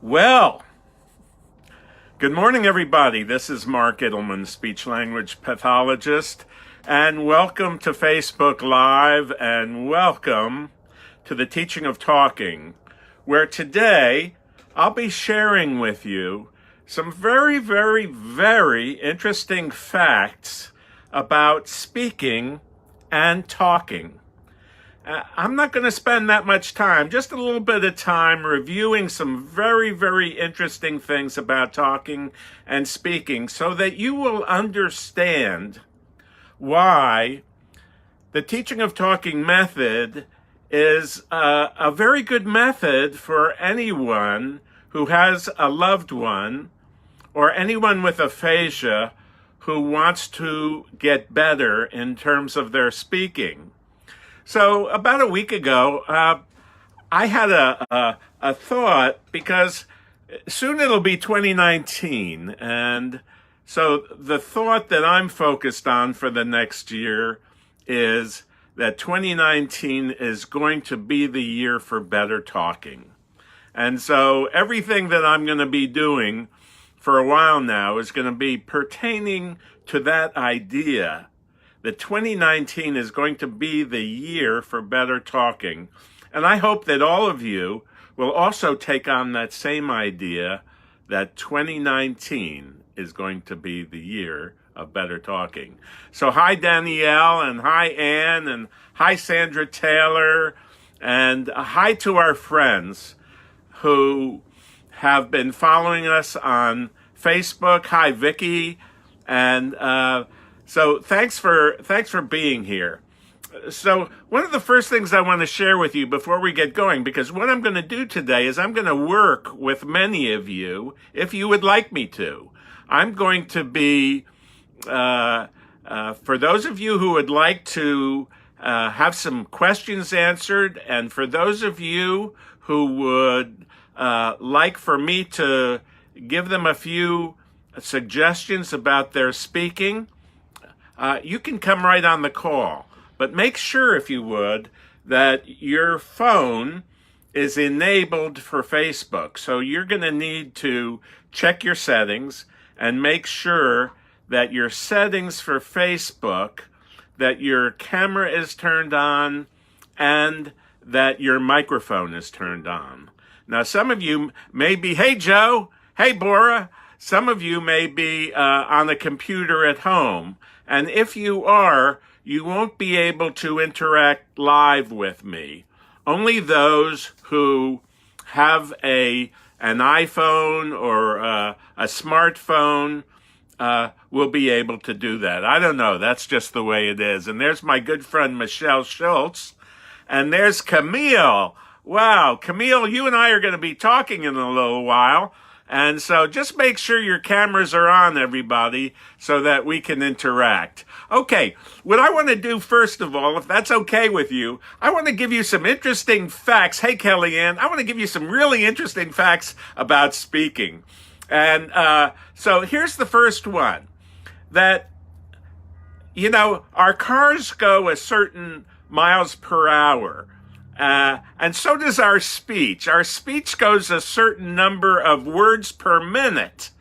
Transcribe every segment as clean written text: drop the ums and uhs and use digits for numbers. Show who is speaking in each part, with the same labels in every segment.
Speaker 1: Well, good morning, everybody. This is Mark Idelman, speech-language pathologist, and welcome to Facebook Live, and welcome to the Teaching of Talking, where today I'll be sharing with you some very, very, very interesting facts about speaking and talking. I'm not going to spend that much time, just a little bit of time reviewing some very, very interesting things about talking and speaking so that you will understand why the teaching of talking method is a very good method for anyone who has a loved one or anyone with aphasia who wants to get better in terms of their speaking. So about a week ago, I had a thought, because soon it'll be 2019. And so the thought that I'm focused on for the next year is that 2019 is going to be the year for better talking. And so everything that I'm going to be doing for a while now is going to be pertaining to that idea that 2019 is going to be the year for better talking. And I hope that all of you will also take on that same idea that 2019 is going to be the year of better talking. So hi Danielle, and hi Ann, and hi Sandra Taylor, and hi to our friends who have been following us on Facebook. Hi Vicky, and so thanks for being here. So one of the first things I want to share with you before we get going, because what I'm going to do today is I'm going to work with many of you, if you would like me to. I'm going to be, for those of you who would like to have some questions answered, and for those of you who would like for me to give them a few suggestions about their speaking, you can come right on the call. But make sure, if you would, that your phone is enabled for Facebook. So you're going to need to check your settings and make sure that your settings for Facebook, that your camera is turned on, and that your microphone is turned on. Now, some of you may be, hey, Joe, hey, Bora. Some of you may be on a computer at home. And if you are, you won't be able to interact live with me. Only those who have an iPhone or a smartphone will be able to do that. I don't know. That's just the way it is. And there's my good friend, Michelle Schultz. And there's Camille. Wow, Camille, you and I are going to be talking in a little while. And so just make sure your cameras are on, everybody, so that we can interact. Okay, what I want to do first of all, if that's okay with you, I want to give you some interesting facts. Hey, Kellyanne, I want to give you some really interesting facts about speaking. And so here's the first one, that, our cars go a certain miles per hour. And so does our speech. Our speech goes a certain number of words per minute.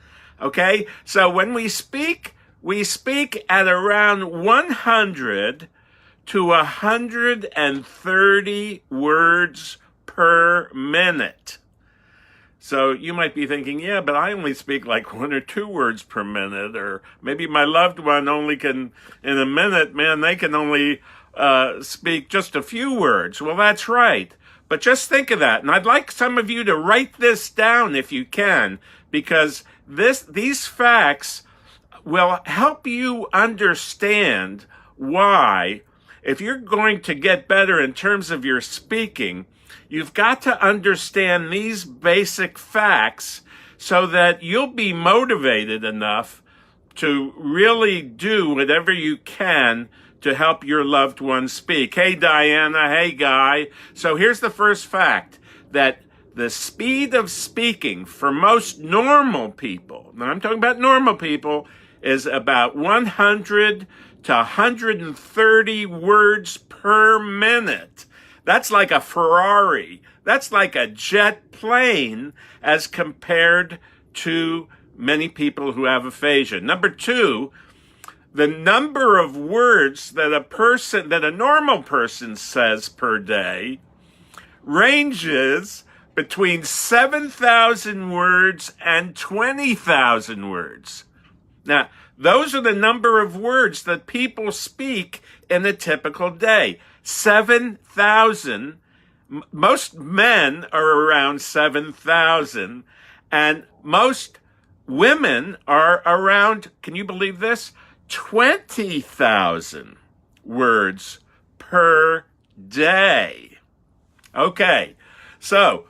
Speaker 1: Okay? So when we speak at around 100 to 130 words per minute. So you might be thinking, yeah, but I only speak like 1 or 2 words per minute, or maybe my loved one only can, in a minute, man, they can only speak just a few words. Well, that's right. But just think of that. And I'd like some of you to write this down if you can, because these facts will help you understand why, if you're going to get better in terms of your speaking, you've got to understand these basic facts so that you'll be motivated enough to really do whatever you can to help your loved one speak. Hey, Diana. Hey, Guy. So here's the first fact, that the speed of speaking for most normal people, now I'm talking about normal people, is about 100 to 130 words per minute. That's like a Ferrari. That's like a jet plane as compared to many people who have aphasia. Number two, the number of words that a normal person says per day ranges between 7,000 words and 20,000 words. Now, those are the number of words that people speak in a typical day. 7,000. Most men are around 7,000, and most women are around, can you believe this? 20,000 words per day. Okay, so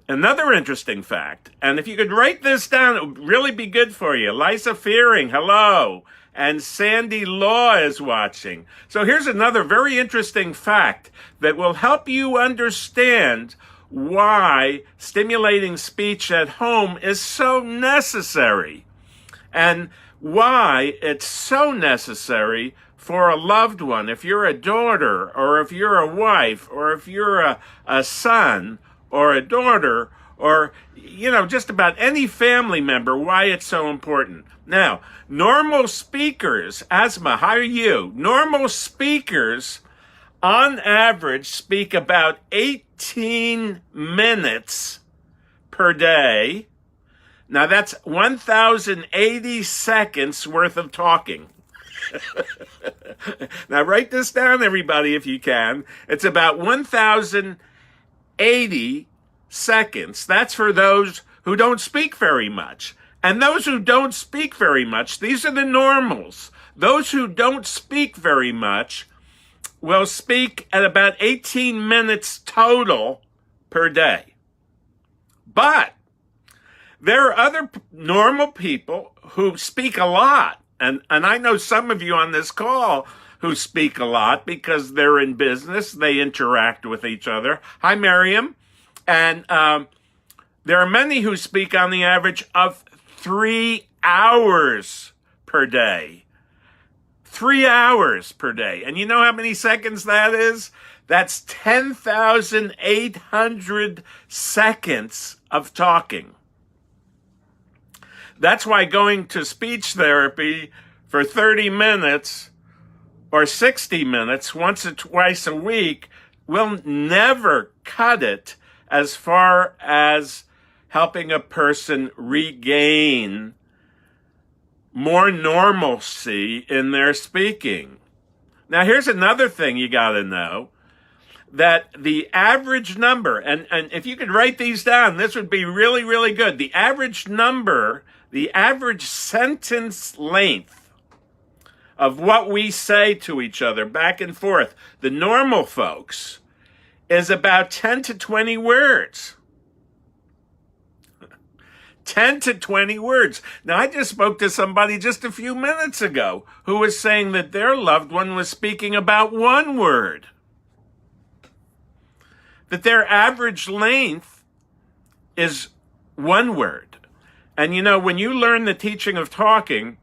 Speaker 1: another interesting fact, and if you could write this down, it would really be good for you. Lisa Fearing, hello. And Sandy Law is watching. So here's another very interesting fact that will help you understand why stimulating speech at home is so necessary and why it's so necessary for a loved one. If you're a daughter, or if you're a wife, or if you're a son or a daughter, or, just about any family member, why it's so important. Now, normal speakers, Asma, how are you? Normal speakers, on average, speak about 18 minutes per day. Now, that's 1,080 seconds worth of talking. Now, write this down, everybody, if you can. It's about 1,080 seconds. That's for those who don't speak very much. And those who don't speak very much, these are the normals. Those who don't speak very much will speak at about 18 minutes total per day. But there are other normal people who speak a lot. And I know some of you on this call who speak a lot because they're in business. They interact with each other. Hi, Miriam. And there are many who speak on the average of 3 hours per day. 3 hours per day. And you know how many seconds that is? That's 10,800 seconds of talking. That's why going to speech therapy for 30 minutes or 60 minutes once or twice a week will never cut it as far as helping a person regain more normalcy in their speaking. Now, here's another thing you got to know, that the average number, and if you could write these down, this would be really, really good. The average number, the average sentence length of what we say to each other back and forth, the normal folks, is about 10 to 20 words. 10 to 20 words. Now, I just spoke to somebody just a few minutes ago who was saying that their loved one was speaking about 1 word. That their average length is 1 word. And when you learn the teaching of talking,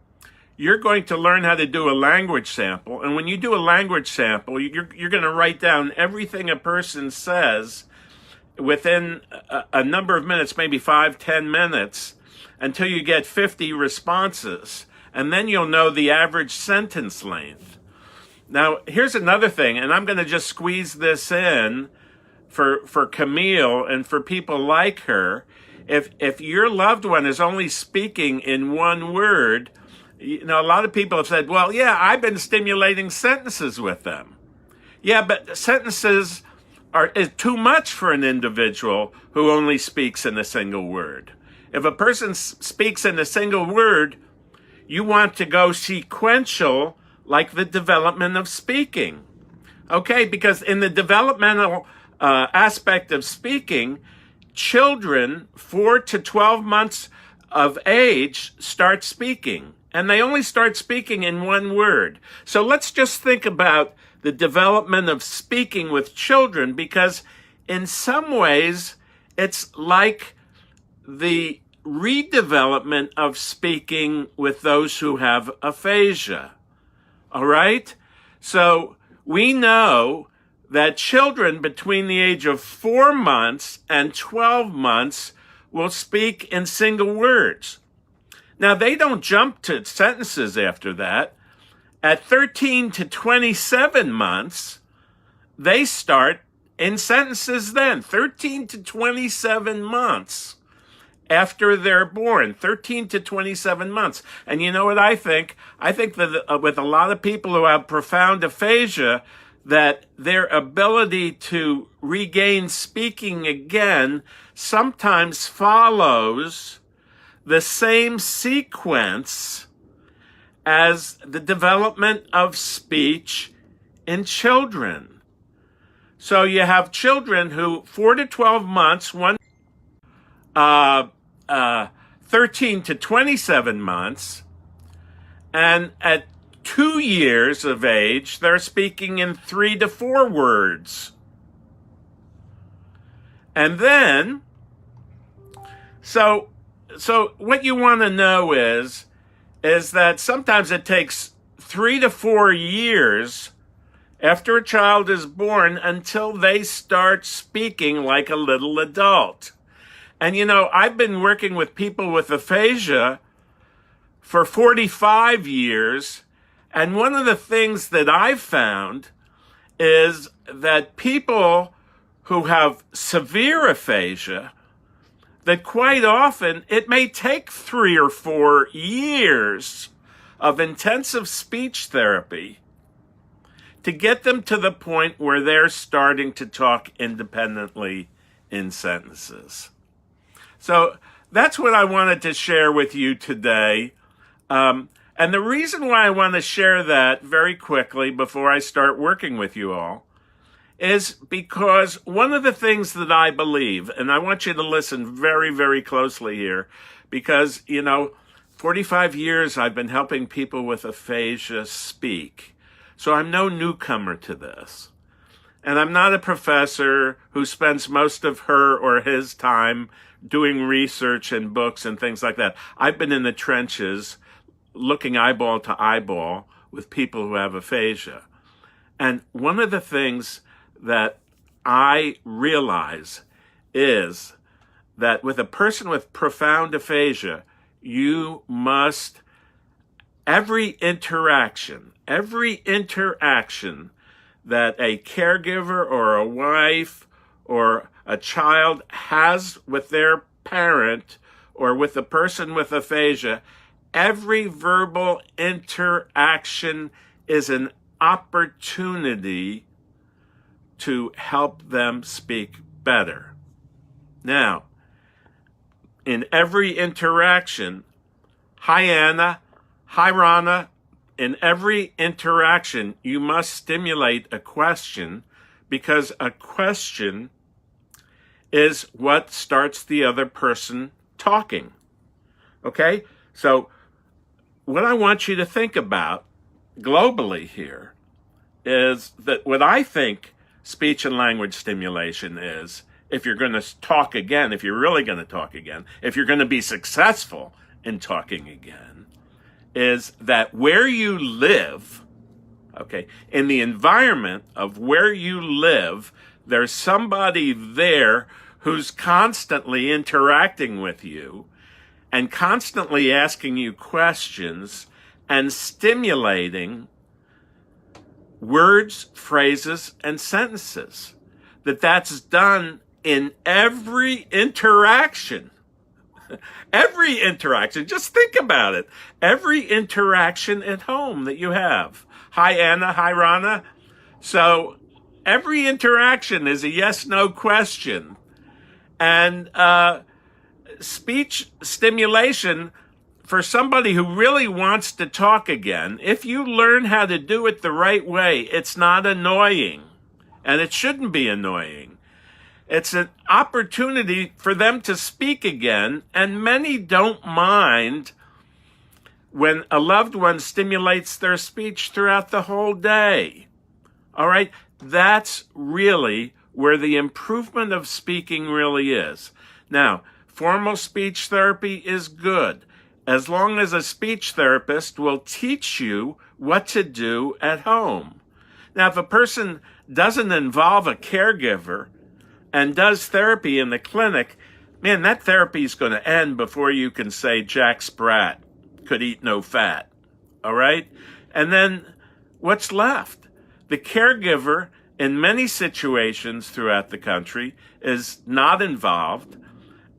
Speaker 1: you're going to learn how to do a language sample. And when you do a language sample, you're going to write down everything a person says within a number of minutes, maybe 5-10 minutes, until you get 50 responses. And then you'll know the average sentence length. Now, here's another thing, and I'm going to just squeeze this in for Camille and for people like her. If your loved one is only speaking in 1 word, a lot of people have said, well, yeah, I've been stimulating sentences with them. Yeah, but sentences is too much for an individual who only speaks in a single word. If a person speaks in a single word, you want to go sequential, like the development of speaking. Okay, because in the developmental aspect of speaking, children 4 to 12 months of age start speaking, and they only start speaking in 1 word. So let's just think about the development of speaking with children, because in some ways it's like the redevelopment of speaking with those who have aphasia. All right? So we know that children between the age of 4 months and 12 months will speak in single words. Now, they don't jump to sentences after that. At 13 to 27 months, they start in sentences then. 13 to 27 months after they're born. 13 to 27 months. And you know what I think? I think that with a lot of people who have profound aphasia, that their ability to regain speaking again sometimes follows the same sequence as the development of speech in children. So you have children who 4 to 12 months, 13 to 27 months, and at 2 years of age, they're speaking in 3 to 4 words. And then, so what you want to know is that sometimes it takes 3 to 4 years after a child is born until they start speaking like a little adult. And you know, I've been working with people with aphasia for 45 years, and one of the things that I've found is that people who have severe aphasia, that quite often it may take 3 or 4 years of intensive speech therapy to get them to the point where they're starting to talk independently in sentences. So that's what I wanted to share with you today. And the reason why I want to share that very quickly before I start working with you all is because one of the things that I believe, and I want you to listen very, very closely here, because, 45 years I've been helping people with aphasia speak. So I'm no newcomer to this. And I'm not a professor who spends most of her or his time doing research and books and things like that. I've been in the trenches looking eyeball to eyeball with people who have aphasia. And one of the things that I realize is that with a person with profound aphasia, you must, every interaction that a caregiver or a wife or a child has with their parent or with a person with aphasia, every verbal interaction is an opportunity to help them speak better. Now, in every interaction, hi Anna, hi Rana, in every interaction, you must stimulate a question, because a question is what starts the other person talking. Okay? So what I want you to think about globally here is that what I think speech and language stimulation is, if you're going to talk again, if you're really going to talk again, if you're going to be successful in talking again, is that where you live, okay, in the environment of where you live, there's somebody there who's constantly interacting with you and constantly asking you questions and stimulating words, phrases, and sentences. That's done in every interaction. Every interaction. Just think about it. Every interaction at home that you have. Hi, Anna. Hi, Rana. So every interaction is a yes-no question. And speech stimulation, for somebody who really wants to talk again, if you learn how to do it the right way, it's not annoying. And it shouldn't be annoying. It's an opportunity for them to speak again, and many don't mind when a loved one stimulates their speech throughout the whole day. All right? That's really where the improvement of speaking really is. Now, formal speech therapy is good, as long as a speech therapist will teach you what to do at home. Now, if a person doesn't involve a caregiver and does therapy in the clinic, man, that therapy is going to end before you can say Jack Sprat could eat no fat. All right? And then what's left? The caregiver, in many situations throughout the country, is not involved.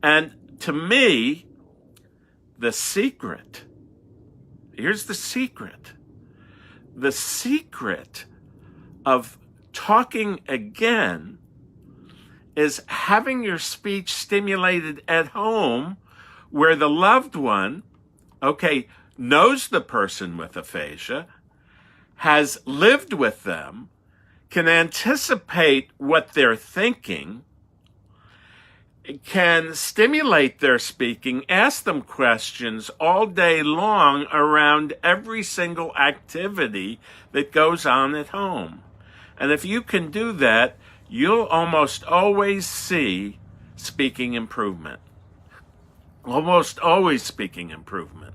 Speaker 1: And to me, the secret, here's the secret. The secret of talking again is having your speech stimulated at home where the loved one, knows the person with aphasia, has lived with them, can anticipate what they're thinking, can stimulate their speaking, ask them questions all day long around every single activity that goes on at home. And if you can do that, you'll almost always see speaking improvement. Almost always speaking improvement.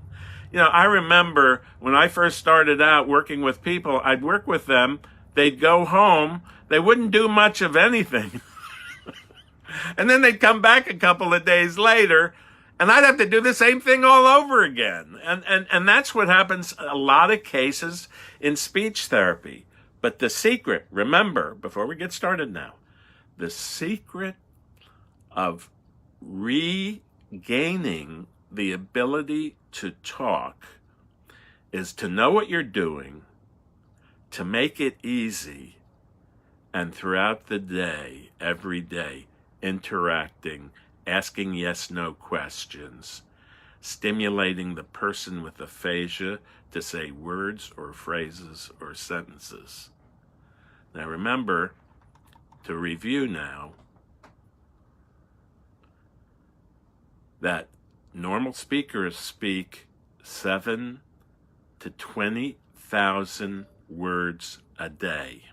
Speaker 1: I remember when I first started out working with people, I'd work with them, they'd go home, they wouldn't do much of anything. And then they'd come back a couple of days later, and I'd have to do the same thing all over again. And that's what happens in a lot of cases in speech therapy. But the secret, remember, before we get started now, the secret of regaining the ability to talk is to know what you're doing, to make it easy, and throughout the day, every day, interacting, asking yes-no questions, stimulating the person with aphasia to say words or phrases or sentences. Now remember, to review now, that normal speakers speak 7 to 20,000 words a day.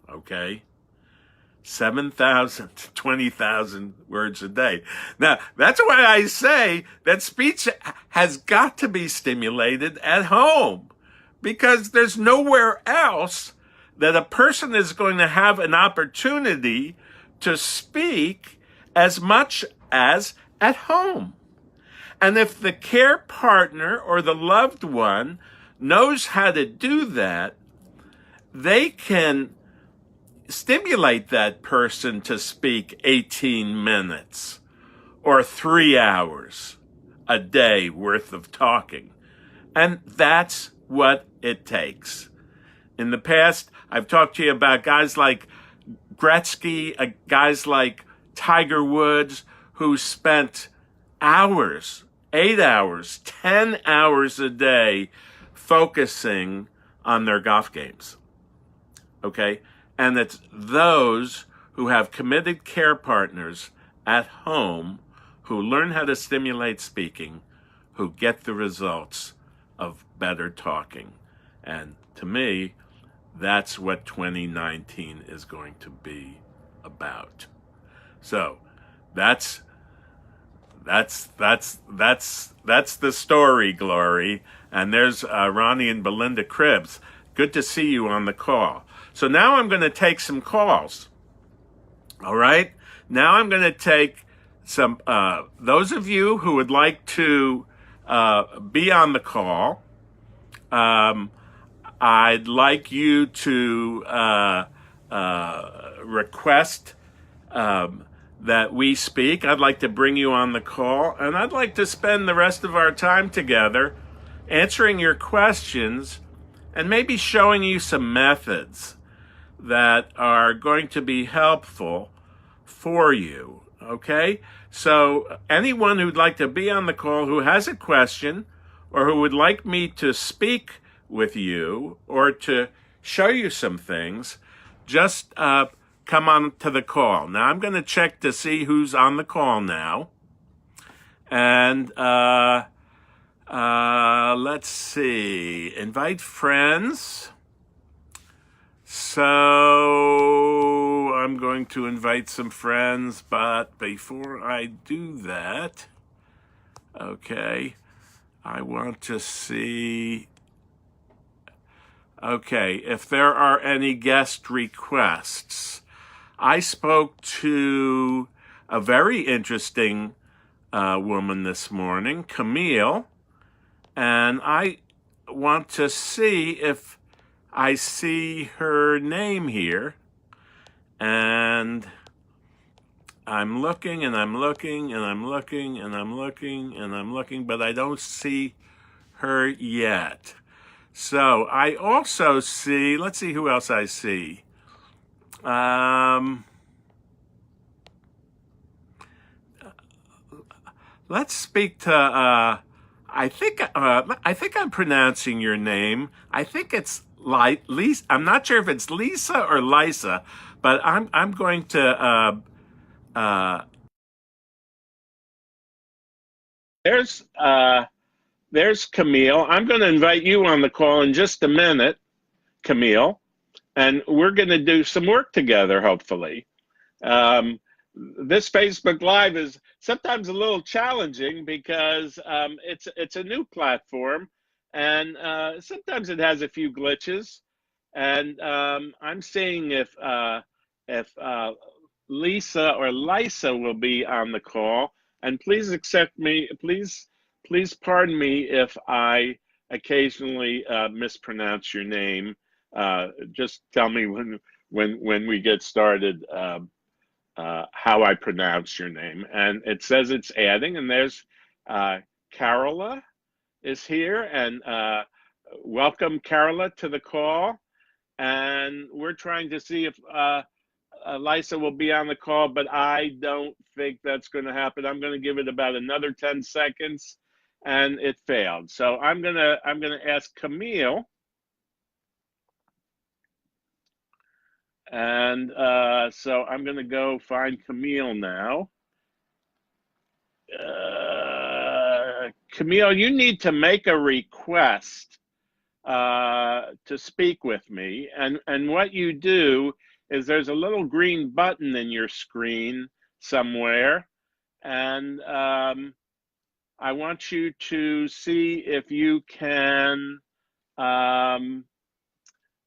Speaker 1: Okay? 7,000 to 20,000 words a day. Now, that's why I say that speech has got to be stimulated at home, because there's nowhere else that a person is going to have an opportunity to speak as much as at home. And if the care partner or the loved one knows how to do that, they can stimulate that person to speak 18 minutes or 3 hours a day worth of talking. And that's what it takes. In the past, I've talked to you about guys like Gretzky, guys like Tiger Woods, who spent hours, 8 hours, 10 hours a day focusing on their golf games. Okay? And it's those who have committed care partners at home who learn how to stimulate speaking, who get the results of better talking. And to me, that's what 2019 is going to be about. So that's the story, Glory. And there's Ronnie and Belinda Cribs. Good to see you on the call. So now I'm going to take some calls. All right? Now I'm going to take some, those of you who would like to be on the call, I'd like you to request that we speak. I'd like to bring you on the call, and I'd like to spend the rest of our time together answering your questions and maybe showing you some methods that are going to be helpful for you, okay? So anyone who'd like to be on the call who has a question or who would like me to speak with you or to show you some things, just come on to the call. Now I'm going to check to see who's on the call now. And let's see. Invite friends. So I'm going to invite some friends, but before I do that, okay, I want to see Okay, if there are any guest requests, I spoke to a very interesting woman this morning, Camille, and I want to see if I see her name here. And I'm looking and I'm looking and I'm looking and I'm looking and I'm looking, but I don't see her yet. So I also see, let's see who else I see. Let's speak to, I think I'm pronouncing your name. I think it's Lisa. I'm not sure if it's Lisa or Lisa, but I'm going to, there's, there's Camille. I'm going to invite you on the call in just a minute, Camille, and we're going to do some work together, hopefully. This Facebook Live is sometimes a little challenging because it's a new platform, and sometimes it has a few glitches. And I'm seeing if Lisa or Lisa will be on the call. And please accept me. Please pardon me if I occasionally mispronounce your name. Just tell me when we get started. How I pronounce your name. And it says it's adding, and there's Carola is here, and welcome Carola to the call. And we're trying to see if Lisa will be on the call, but I don't think that's going to happen. I'm going to give it about another 10 seconds, and it failed. So I'm gonna ask Camille. And so I'm going to go find Camille now. Camille, you need to make a request to speak with me. And what you do is there's a little green button in your screen somewhere. And I want you to see if you can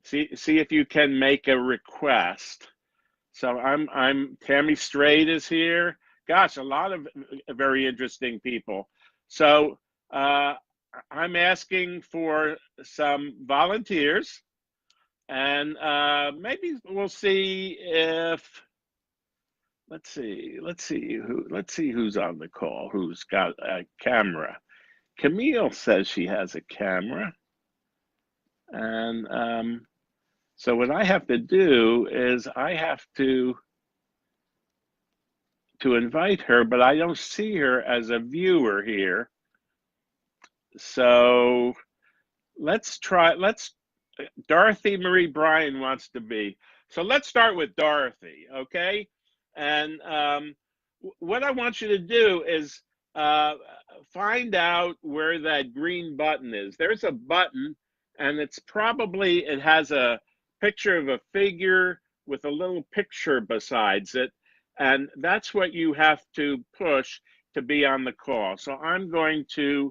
Speaker 1: see if you can make a request. So I'm Tammy Straight is here. Gosh, a lot of very interesting people. So I'm asking for some volunteers, and maybe we'll see if let's see who's on the call, who's got a camera. Camille says she has a camera, and so what I have to do is I have to invite her, but I don't see her as a viewer here. So Dorothy Marie Bryan wants to be. So let's start with Dorothy, okay? And what I want you to do is find out where that green button is. There's a button, and it has a picture of a figure with a little picture besides it. And that's what you have to push to be on the call. So I'm going to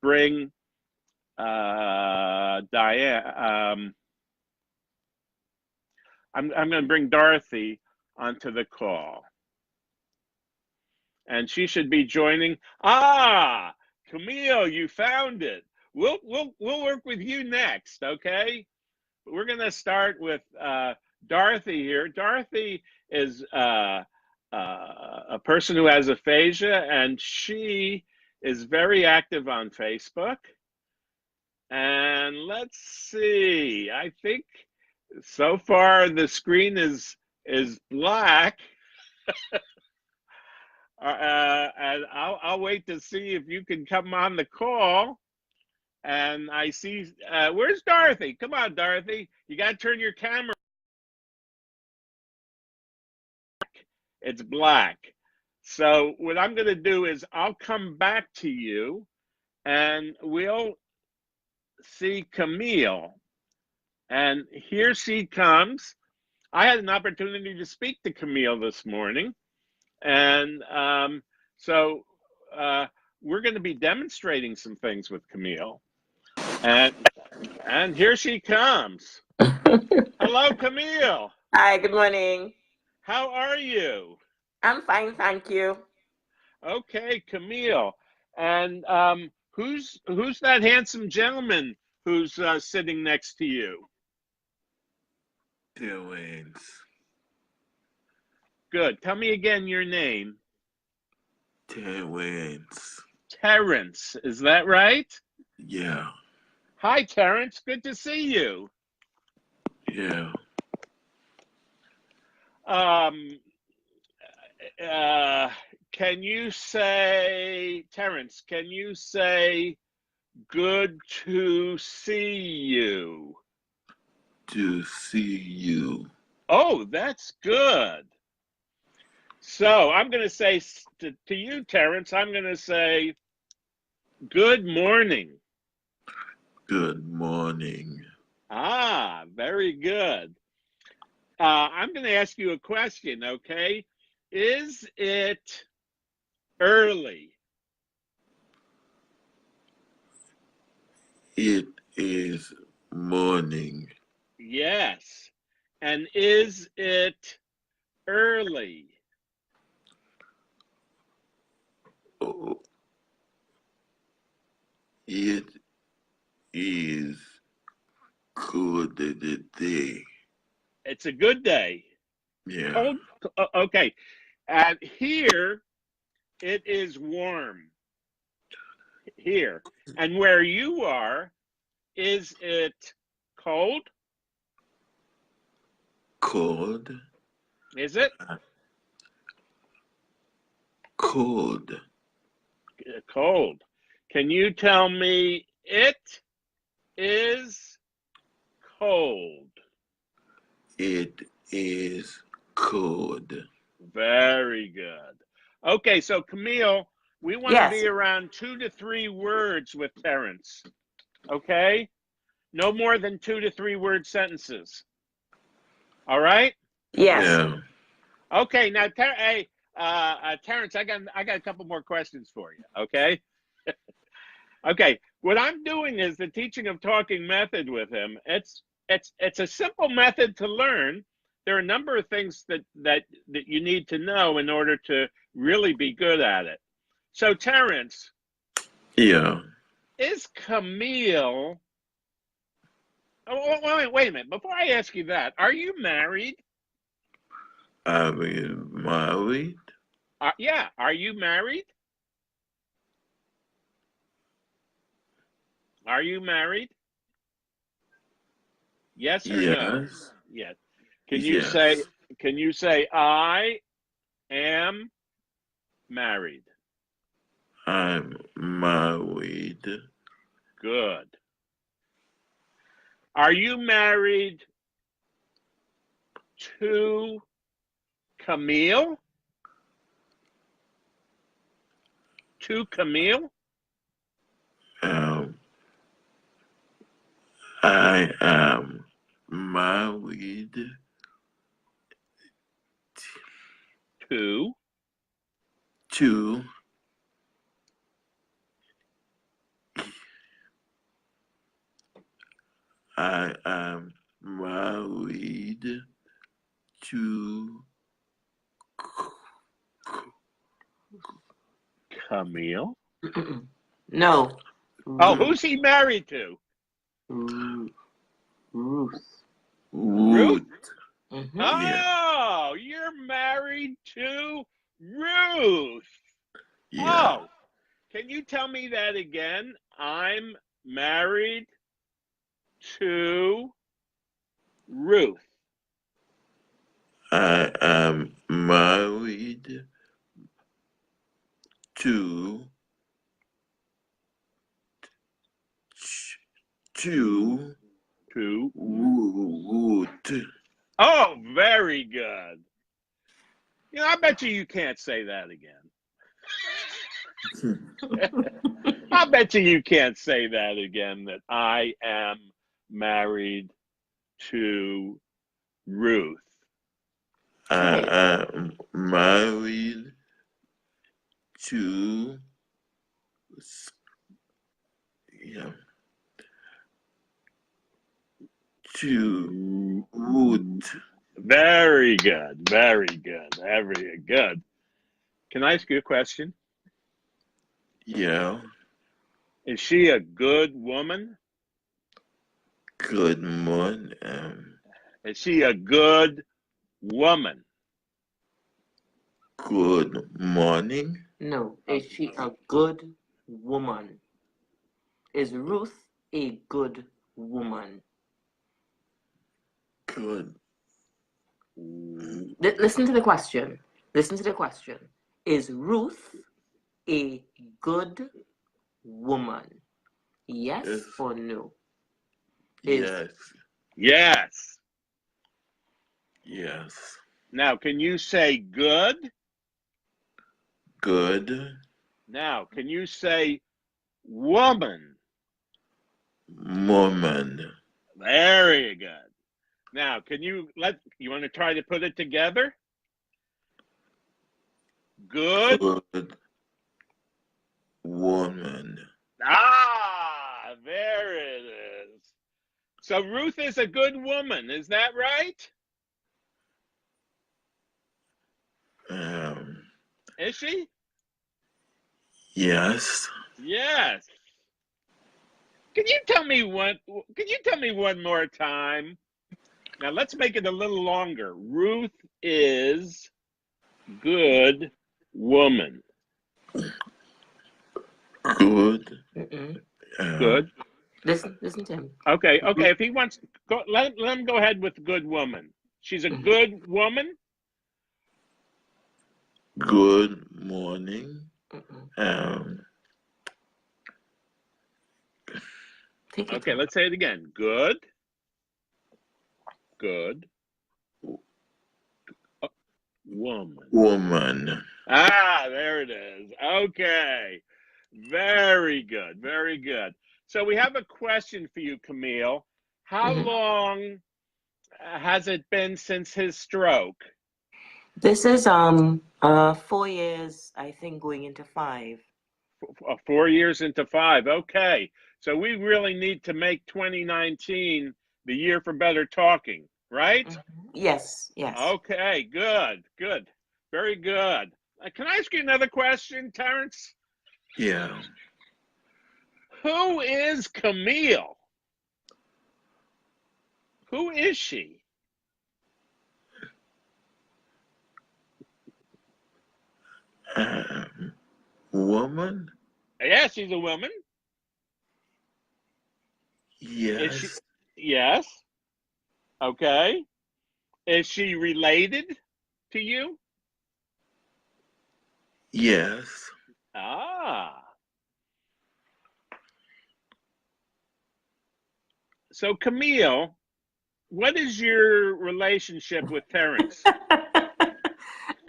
Speaker 1: bring Diane. I'm going to bring Dorothy onto the call, and she should be joining. Camille, you found it. We'll work with you next, okay? We're going to start with Dorothy here. Dorothy is a person who has aphasia, and she is very active on Facebook. And let's see, I think so far the screen is black. And I'll wait to see if you can come on the call. And I see, where's Dorothy? Come on, Dorothy. You got to turn your camera. It's black. So what I'm going to do is I'll come back to you, and we'll see Camille. And here she comes. I had an opportunity to speak to Camille this morning. And so we're going to be demonstrating some things with Camille. And And here she comes. Hello, Camille.
Speaker 2: Hi, good morning.
Speaker 1: How are you?
Speaker 2: I'm fine, thank you.
Speaker 1: Okay, Camille. And who's that handsome gentleman who's sitting next to you?
Speaker 3: Terrence.
Speaker 1: Good. Tell me again your name.
Speaker 3: Terrence.
Speaker 1: Terrence. Is that right?
Speaker 3: Yeah.
Speaker 1: Hi, Terrence. Good to see you.
Speaker 3: Yeah.
Speaker 1: Um, uh, can you say, Terrence, can you say good to see you?
Speaker 3: To see you.
Speaker 1: Oh, that's good. So I'm going to say to you, Terrence, I'm going to say good morning.
Speaker 3: Good morning.
Speaker 1: Ah, very good. I'm going to ask you a question, okay? Is it early?
Speaker 3: It is morning.
Speaker 1: Yes. And is it early?
Speaker 3: Oh, it is good day.
Speaker 1: It's a good day.
Speaker 3: Yeah.
Speaker 1: Cold? Okay. And here it is warm. Here. And where you are, is it cold?
Speaker 3: Cold.
Speaker 1: Is it
Speaker 3: Cold.
Speaker 1: cold? Can you tell me it is cold?
Speaker 3: It is cold.
Speaker 1: Very good. Okay, so Camille, we want to
Speaker 2: Yes,
Speaker 1: be around 2 to 3 words with Terrence. Okay? No more than 2 to 3 word sentences. All right?
Speaker 2: yes.
Speaker 3: Yeah.
Speaker 1: Okay, now hey, Terrence, I got a couple more questions for you. Okay? Okay, what I'm doing is the teaching of talking method with him. It's a simple method to learn. There are a number of things that you need to know in order to really be good at it. So, Terrence,
Speaker 3: Yeah.
Speaker 1: is Camille? Oh, wait a minute. Before I ask you that, are you married?
Speaker 3: I'm married.
Speaker 1: Yeah, are you married? Are you married? Yes or no?
Speaker 3: Yes.
Speaker 1: Yes. Can you say
Speaker 3: Yes.
Speaker 1: can you say I am married?
Speaker 3: I'm married.
Speaker 1: Good. Are you married to Camille? To Camille?
Speaker 3: Um, I am married
Speaker 1: To
Speaker 3: to I am married to
Speaker 1: Camille?
Speaker 2: No.
Speaker 1: Oh,
Speaker 2: Ru-
Speaker 1: who's he married to?
Speaker 2: Ruth.
Speaker 1: Ruth?
Speaker 3: Ruth.
Speaker 2: Mm-hmm.
Speaker 3: Yeah,
Speaker 1: Oh, you're married to Ruth.
Speaker 3: yeah.
Speaker 1: Oh, can you tell me that again? I'm married to Ruth.
Speaker 3: I am married to to
Speaker 1: To
Speaker 3: Ruth.
Speaker 1: Oh, very good. You know, I bet you can't say that again. I bet you can't say that again, that I am married to Ruth.
Speaker 3: I
Speaker 2: Okay.
Speaker 3: am married to yeah. to wood.
Speaker 1: Very good. Very good. Very good. Can I ask you a question?
Speaker 3: Yeah.
Speaker 1: Is she a good woman?
Speaker 3: Good morning.
Speaker 1: Is she a good woman?
Speaker 3: Good morning.
Speaker 2: No. Is she a good woman? Is Ruth a good woman?
Speaker 3: Good.
Speaker 2: Listen to the question. Listen to the question. Is Ruth a good woman? Yes
Speaker 3: Yes.
Speaker 2: or no?
Speaker 3: Yes.
Speaker 1: Yes.
Speaker 3: Yes.
Speaker 1: Now, can you say good?
Speaker 3: Good.
Speaker 1: Now, can you say woman?
Speaker 3: Woman.
Speaker 1: Very good. Now, you want to try to put it together? Good.
Speaker 3: Good woman.
Speaker 1: Ah, there it is. So Ruth is a good woman, is that right? Is she?
Speaker 3: Yes.
Speaker 1: Yes. Can you tell me one more time? Now let's make it a little longer. Ruth is good woman.
Speaker 3: Good.
Speaker 1: Good.
Speaker 2: Listen to him.
Speaker 1: Okay. If he wants, let him go ahead with good woman. She's a good woman.
Speaker 3: Good morning.
Speaker 2: Take it.
Speaker 1: Okay, let's say it again. Good. Woman.
Speaker 3: Woman.
Speaker 1: Ah, there it is. Okay. Very good. Very good. So we have a question for you, Camille. How long has it been since his stroke?
Speaker 2: This is 4 years, I think, going into 5.
Speaker 1: 4 years into 5. Okay. So we really need to make 2019 the year for better talking, right?
Speaker 2: Yes.
Speaker 1: Okay, good. Very good. Can I ask you another question, Terrence?
Speaker 3: Yeah.
Speaker 1: Who is Camille? Who is she?
Speaker 3: Woman?
Speaker 1: Yeah, she's a woman. Is she?
Speaker 3: Yes.
Speaker 1: Yes. Okay. Is she related to you?
Speaker 3: Yes.
Speaker 1: Ah. So Camille, what is your relationship with Terrence?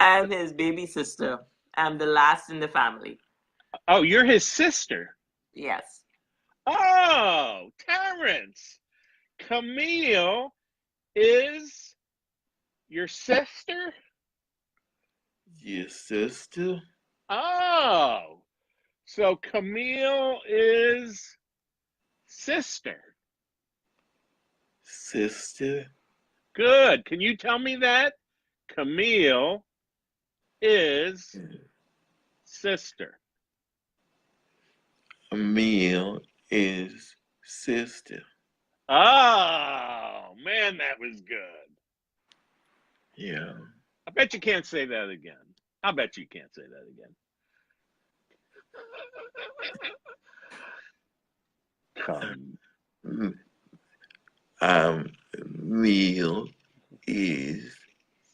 Speaker 2: I'm his baby sister. I'm the last in the family.
Speaker 1: Oh, you're his sister.
Speaker 2: Yes.
Speaker 1: Oh, Terrence. Camille is your sister?
Speaker 3: Your sister?
Speaker 1: Oh. So Camille is sister.
Speaker 3: Sister?
Speaker 1: Good. Can you tell me that? Camille is sister.
Speaker 3: Camille is sister.
Speaker 1: Oh, man, that was good.
Speaker 3: Yeah.
Speaker 1: I bet you can't say that again. I bet you can't say that again.
Speaker 3: Camille is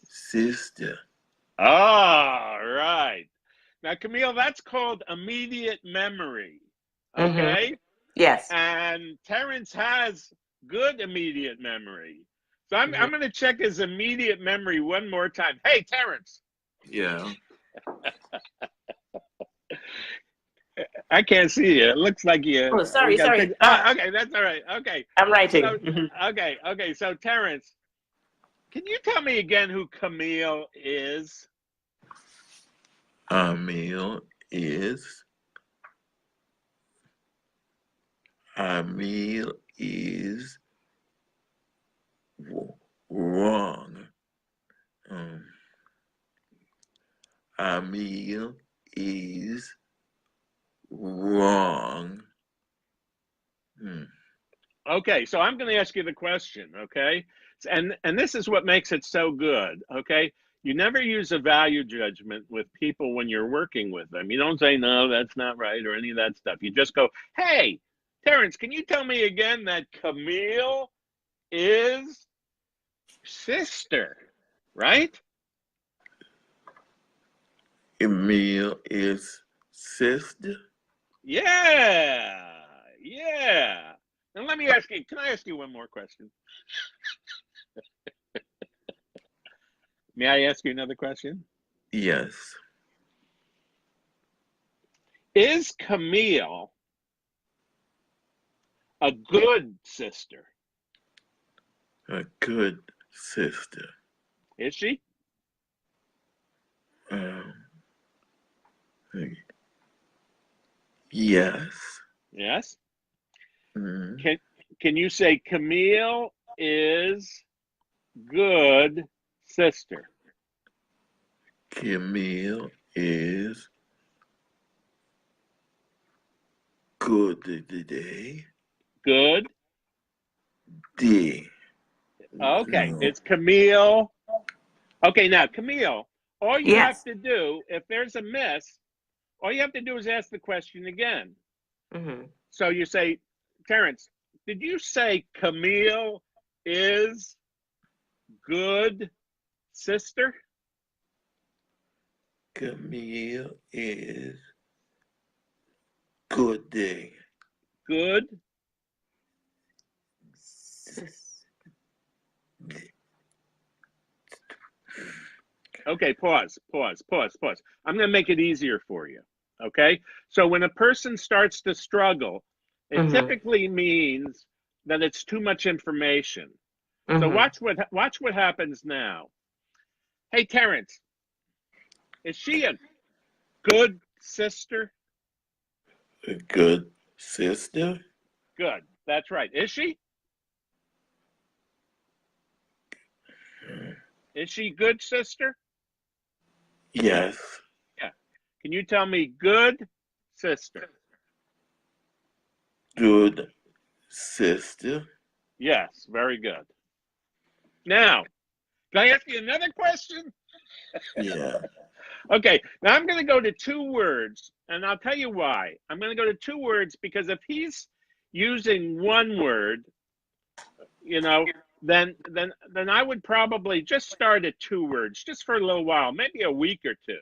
Speaker 3: sister.
Speaker 1: All right. Now, Camille, that's called immediate memory. Okay?
Speaker 2: Yes.
Speaker 1: And Terrence has good immediate memory. So I'm going to check his immediate memory one more time. Hey, Terrence.
Speaker 3: Yeah.
Speaker 1: I can't see you. It looks like you.
Speaker 2: Oh, sorry.
Speaker 1: Okay, that's all right. Okay.
Speaker 2: I'm writing.
Speaker 1: So, okay. So, Terrence, can you tell me again who Camille is?
Speaker 3: Camille is wrong. Camille is wrong.
Speaker 1: Okay, so I'm going to ask you the question, okay? And this is what makes it so good, okay? You never use a value judgment with people when you're working with them. You don't say, no, that's not right, or any of that stuff. You just go, hey, Terrence, can you tell me again that Camille is sister, right?
Speaker 3: Camille is sister.
Speaker 1: Yeah, yeah. Now let me ask you, can I ask you one more question? May I ask you another question?
Speaker 3: Yes.
Speaker 1: Is Camille a good sister?
Speaker 3: A good sister.
Speaker 1: Is she?
Speaker 3: Um, yes.
Speaker 1: Yes.
Speaker 3: Mm.
Speaker 1: Can you say Camille is good sister?
Speaker 3: Camille is good today.
Speaker 1: Good.
Speaker 3: Day.
Speaker 1: Okay.
Speaker 3: No.
Speaker 1: It's Camille. Okay, now Camille, all you have
Speaker 2: Yes.
Speaker 1: to do, if there's a miss, all you have to do is ask the question again.
Speaker 2: Mm-hmm.
Speaker 1: So you say, Terrence, did you say Camille is good sister?
Speaker 3: Camille is good day.
Speaker 1: Good. Okay, pause. I'm going to make it easier for you. Okay? So when a person starts to struggle, it
Speaker 2: Mm-hmm.
Speaker 1: typically means that it's too much information. So
Speaker 2: Mm-hmm.
Speaker 1: watch what happens now. Hey, Terrence, is she a good sister?
Speaker 3: A good sister.
Speaker 1: Good. That's right. Is she? Is she good sister?
Speaker 3: Yes.
Speaker 1: Yeah. Can you tell me good sister?
Speaker 3: Good sister.
Speaker 1: Yes, very good. Now, can I ask you another question?
Speaker 3: Yeah.
Speaker 1: Okay, now I'm going to go to two words, and I'll tell you why. I'm going to go to two words because if he's using one word, you know, then I would probably just start at two words, just for a little while, maybe a week or two.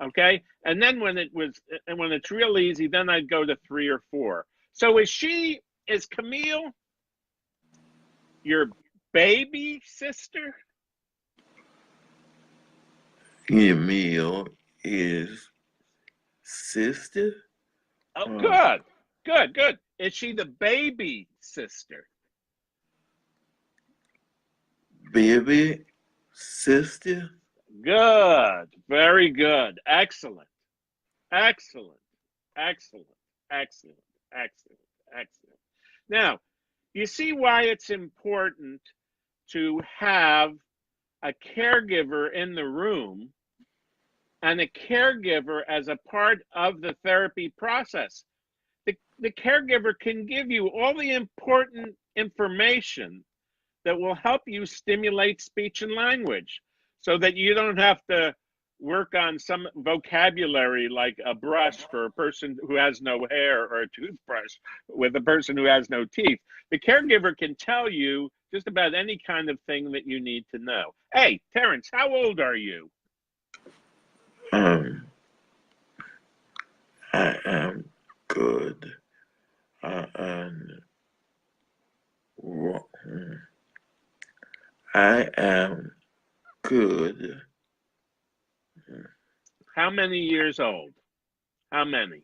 Speaker 1: Okay, and then when it's real easy, then I'd go to three or four. So is Camille your baby sister?
Speaker 3: Camille is sister.
Speaker 1: Oh,
Speaker 3: Oh,
Speaker 1: good. Is she the baby sister?
Speaker 3: baby sister.
Speaker 1: Good, very good, excellent, excellent, excellent, excellent, excellent, excellent. Now, you see why it's important to have a caregiver in the room and a caregiver as a part of the therapy process. The caregiver can give you all the important information that will help you stimulate speech and language so that you don't have to work on some vocabulary like a brush for a person who has no hair or a toothbrush with a person who has no teeth. The caregiver can tell you just about any kind of thing that you need to know. Hey, Terrence, how old are you?
Speaker 3: Um, I am good. I am. I am good.
Speaker 1: How many years old? How many?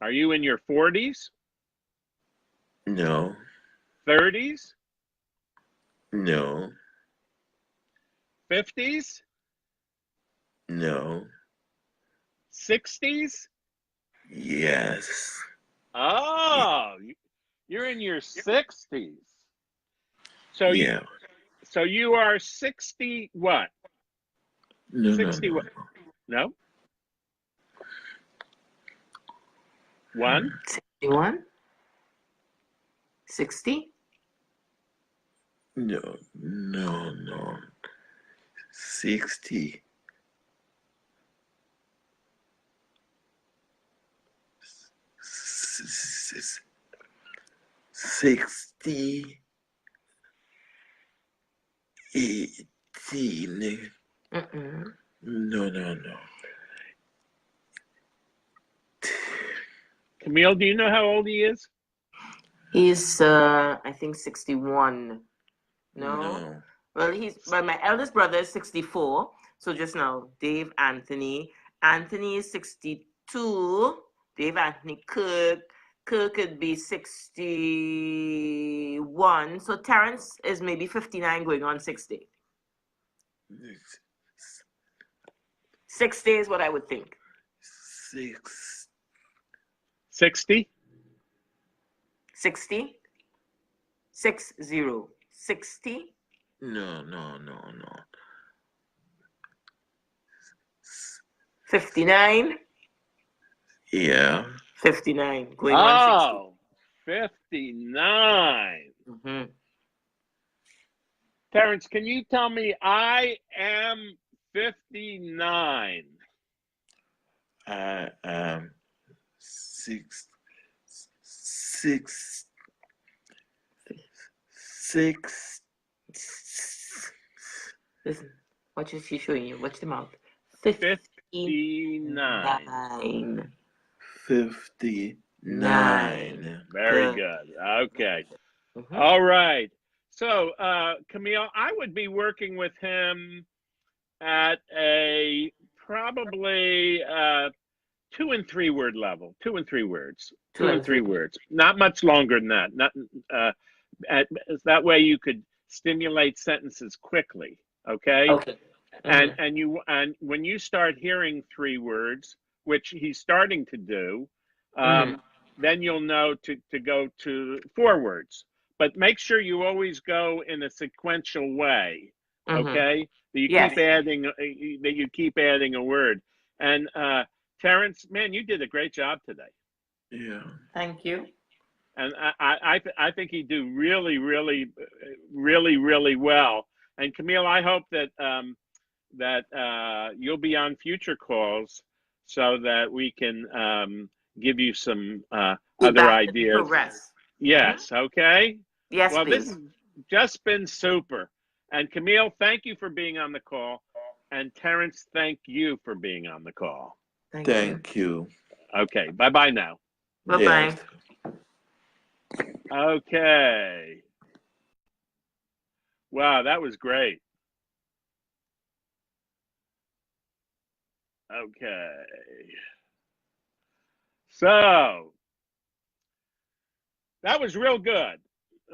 Speaker 1: Are you in your 40s,
Speaker 3: No.
Speaker 1: 30s,
Speaker 3: No.
Speaker 1: 50s,
Speaker 3: No.
Speaker 1: 60s?
Speaker 3: Yes.
Speaker 1: Oh, you're in your 60s. So you,
Speaker 3: Yeah.
Speaker 1: so you are 60 what?
Speaker 3: No, no,
Speaker 1: 60
Speaker 3: no.
Speaker 1: what? No? One?
Speaker 2: 61? 60?
Speaker 3: No, no, no. 60. 60. 18.
Speaker 2: Mm-mm.
Speaker 3: No, no, no.
Speaker 1: Camille, do you know how old he is?
Speaker 2: He's, I think 61. No?
Speaker 3: No.
Speaker 2: Well, my eldest brother is 64. So just now, Dave Anthony. Anthony is 62. Dave Anthony Kirk. Kirk could be 61. So Terrence is maybe 59 going on 60. 60 is what I would think.
Speaker 3: 6.
Speaker 1: 60?
Speaker 2: 60? 60. 60?
Speaker 3: No, no, no, no.
Speaker 2: 59?
Speaker 3: Yeah.
Speaker 2: 59 going on 60.
Speaker 1: Oh, 59.
Speaker 2: Mm-hmm.
Speaker 1: Terrence, can you tell me I am 59?
Speaker 3: I am 6. 6. 6.
Speaker 2: Listen, what is she showing you? Watch the mouth.
Speaker 1: 59.
Speaker 3: 59.
Speaker 1: Very good. Okay. All right. So, Camille, I would be working with him at a probably 2 and 3 word level. 2 and 3 words. 2 and 3 words. Not much longer than that. Not that way you could stimulate sentences quickly. Okay.
Speaker 2: Okay.
Speaker 1: And when you start hearing 3 words, which he's starting to do, then you'll know to go to 4 words. But make sure you always go in a sequential way. Okay, that you keep adding a word. And Terrence, man, you did a great job today.
Speaker 3: Yeah.
Speaker 2: Thank you.
Speaker 1: And I think he do really, really, really, really well. And Camille, I hope that you'll be on future calls so that we can give you some other ideas.
Speaker 2: Progress.
Speaker 1: Yes. Okay.
Speaker 2: Yes,
Speaker 1: well,
Speaker 2: please.
Speaker 1: this has just been super. And Camille, thank you for being on the call. And Terrence, thank you for being on the call.
Speaker 3: Thank you.
Speaker 1: Okay. Bye-bye now.
Speaker 2: Bye-bye.
Speaker 3: Yes.
Speaker 1: Okay. Wow, that was great. Okay. So that was real good.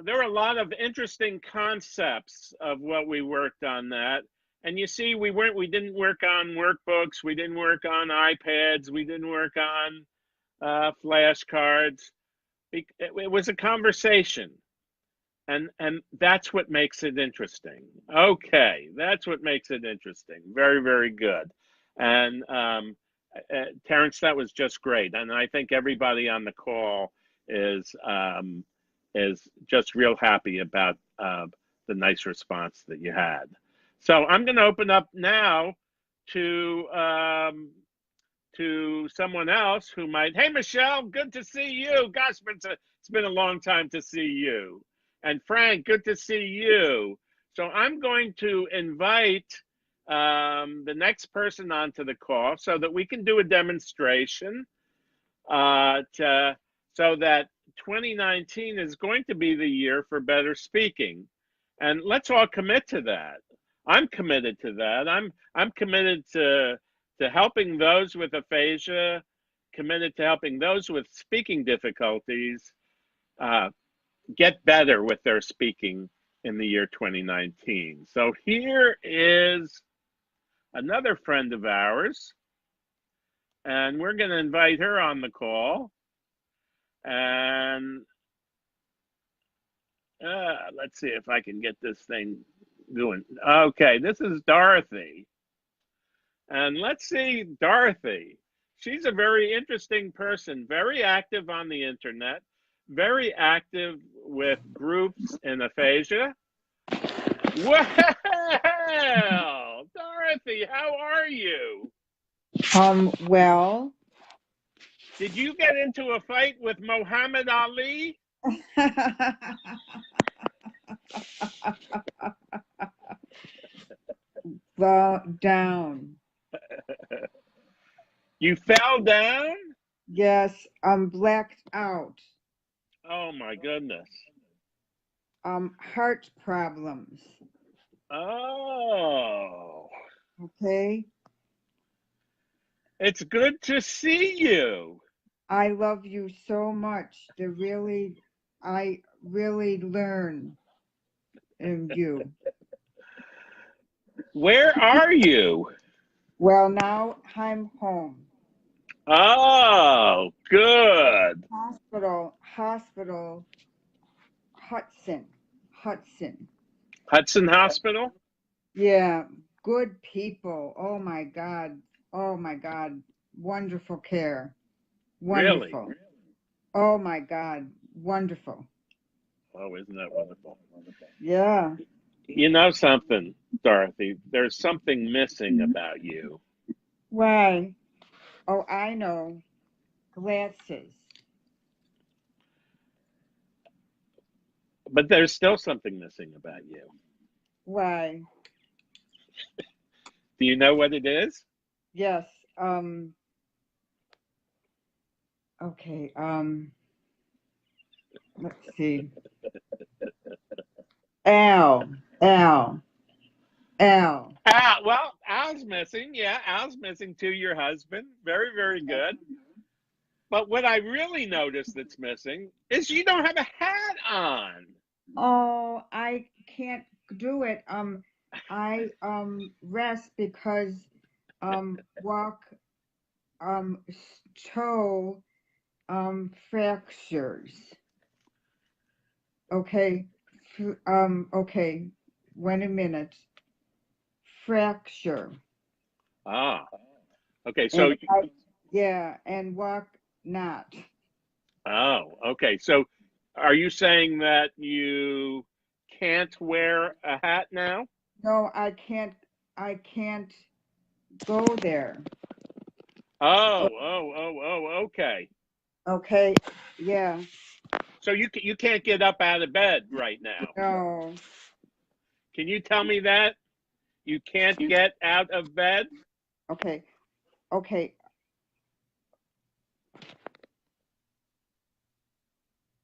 Speaker 1: There were a lot of interesting concepts of what we worked on that. And you see, we didn't work on workbooks, we didn't work on iPads, we didn't work on flashcards. It was a conversation. And that's what makes it interesting. Okay, that's what makes it interesting. Very, very good. And Terrence, that was just great. And I think everybody on the call is just real happy about the nice response that you had. So I'm going to open up now to someone else who might. Hey, Michelle, good to see you. Gosh, it's been a long time to see you. And Frank, good to see you. So I'm going to invite the next person onto the call so that we can do a demonstration so that 2019 is going to be the year for better speaking. And let's all commit to that. I'm committed to that. I'm committed to helping those with aphasia, committed to helping those with speaking difficulties get better with their speaking in the year 2019. So here is another friend of ours, and we're going to invite her on the call. And Let's see if I can get this thing going. Okay, this is Dorothy. And let's see, Dorothy. She's a very interesting person, very active on the internet, very active with groups in Aphasia. Well, Dorothy, how are you?
Speaker 4: Well,
Speaker 1: Did you get into a fight with Muhammad Ali?
Speaker 4: well, down.
Speaker 1: You fell down?
Speaker 4: Yes, I'm blacked out.
Speaker 1: Oh my goodness.
Speaker 4: Heart problems.
Speaker 1: Oh,
Speaker 4: Okay.
Speaker 1: it's good to see you.
Speaker 4: I love you so much. I really learn in you.
Speaker 1: Where are you?
Speaker 4: Well, now I'm home.
Speaker 1: Oh, good.
Speaker 4: Hospital, Hudson.
Speaker 1: Hudson Hospital?
Speaker 4: Yeah, good people. Oh my God. Wonderful care.
Speaker 1: Really?
Speaker 4: Wonderful. Oh my God. Wonderful.
Speaker 1: Oh, isn't that wonderful?
Speaker 4: Yeah.
Speaker 1: You know something, Dorothy? There's something missing about you.
Speaker 4: Why? Oh, I know. Glasses.
Speaker 1: But there's still something missing about you.
Speaker 4: Why?
Speaker 1: Do you know what it is?
Speaker 4: Yes. Okay. Let's see. Al.
Speaker 1: Well, Al's missing. Yeah, Al's missing too, your husband. Very, very good. But what I really noticed that's missing is you don't have a hat on.
Speaker 4: Oh, I can't do it. I rest because walk toe fractures. Okay. Okay. Wait a minute. Fracture.
Speaker 1: Ah, okay. So,
Speaker 4: And walk not.
Speaker 1: oh, okay. So, are you saying that you can't wear a hat now?
Speaker 4: No, I can't go there.
Speaker 1: Okay.
Speaker 4: Okay. Yeah.
Speaker 1: So you can't get up out of bed right now.
Speaker 4: No.
Speaker 1: Can you tell me that? You can't get out of bed?
Speaker 4: Okay.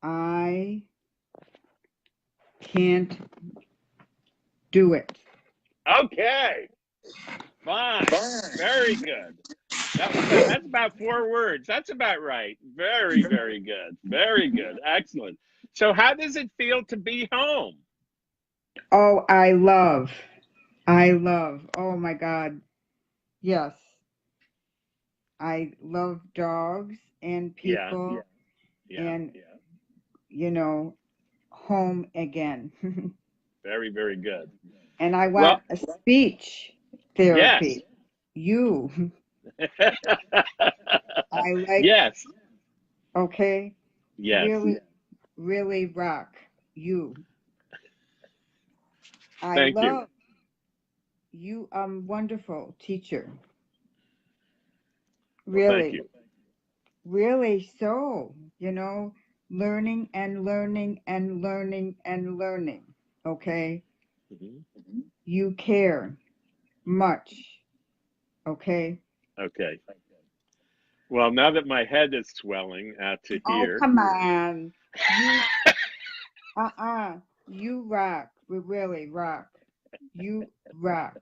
Speaker 4: I can't do it.
Speaker 1: Okay. Fine. Very good. That's about 4 words. That's about right. Very, very good. Very good. Excellent. So how does it feel to be home?
Speaker 4: Oh, I love. Oh my God. Yes. I love dogs and
Speaker 1: Yeah.
Speaker 4: people
Speaker 1: Yeah.
Speaker 4: and home again.
Speaker 1: Very, very good.
Speaker 4: And I
Speaker 1: Well,
Speaker 4: want a speech
Speaker 1: yes.
Speaker 4: therapy. You. I like,
Speaker 1: Yes.
Speaker 4: okay,
Speaker 1: Yes.
Speaker 4: really rock you. I
Speaker 1: Thank you.
Speaker 4: love you. Wonderful teacher.
Speaker 1: Well, thank
Speaker 4: Really,
Speaker 1: you.
Speaker 4: really so, learning and learning and learning and learning. Okay.
Speaker 1: Mhm.
Speaker 4: You care much. Okay.
Speaker 1: Okay. Well, now that my head is swelling out to
Speaker 4: Oh,
Speaker 1: here.
Speaker 4: come on. You rock. We really rock. You rock.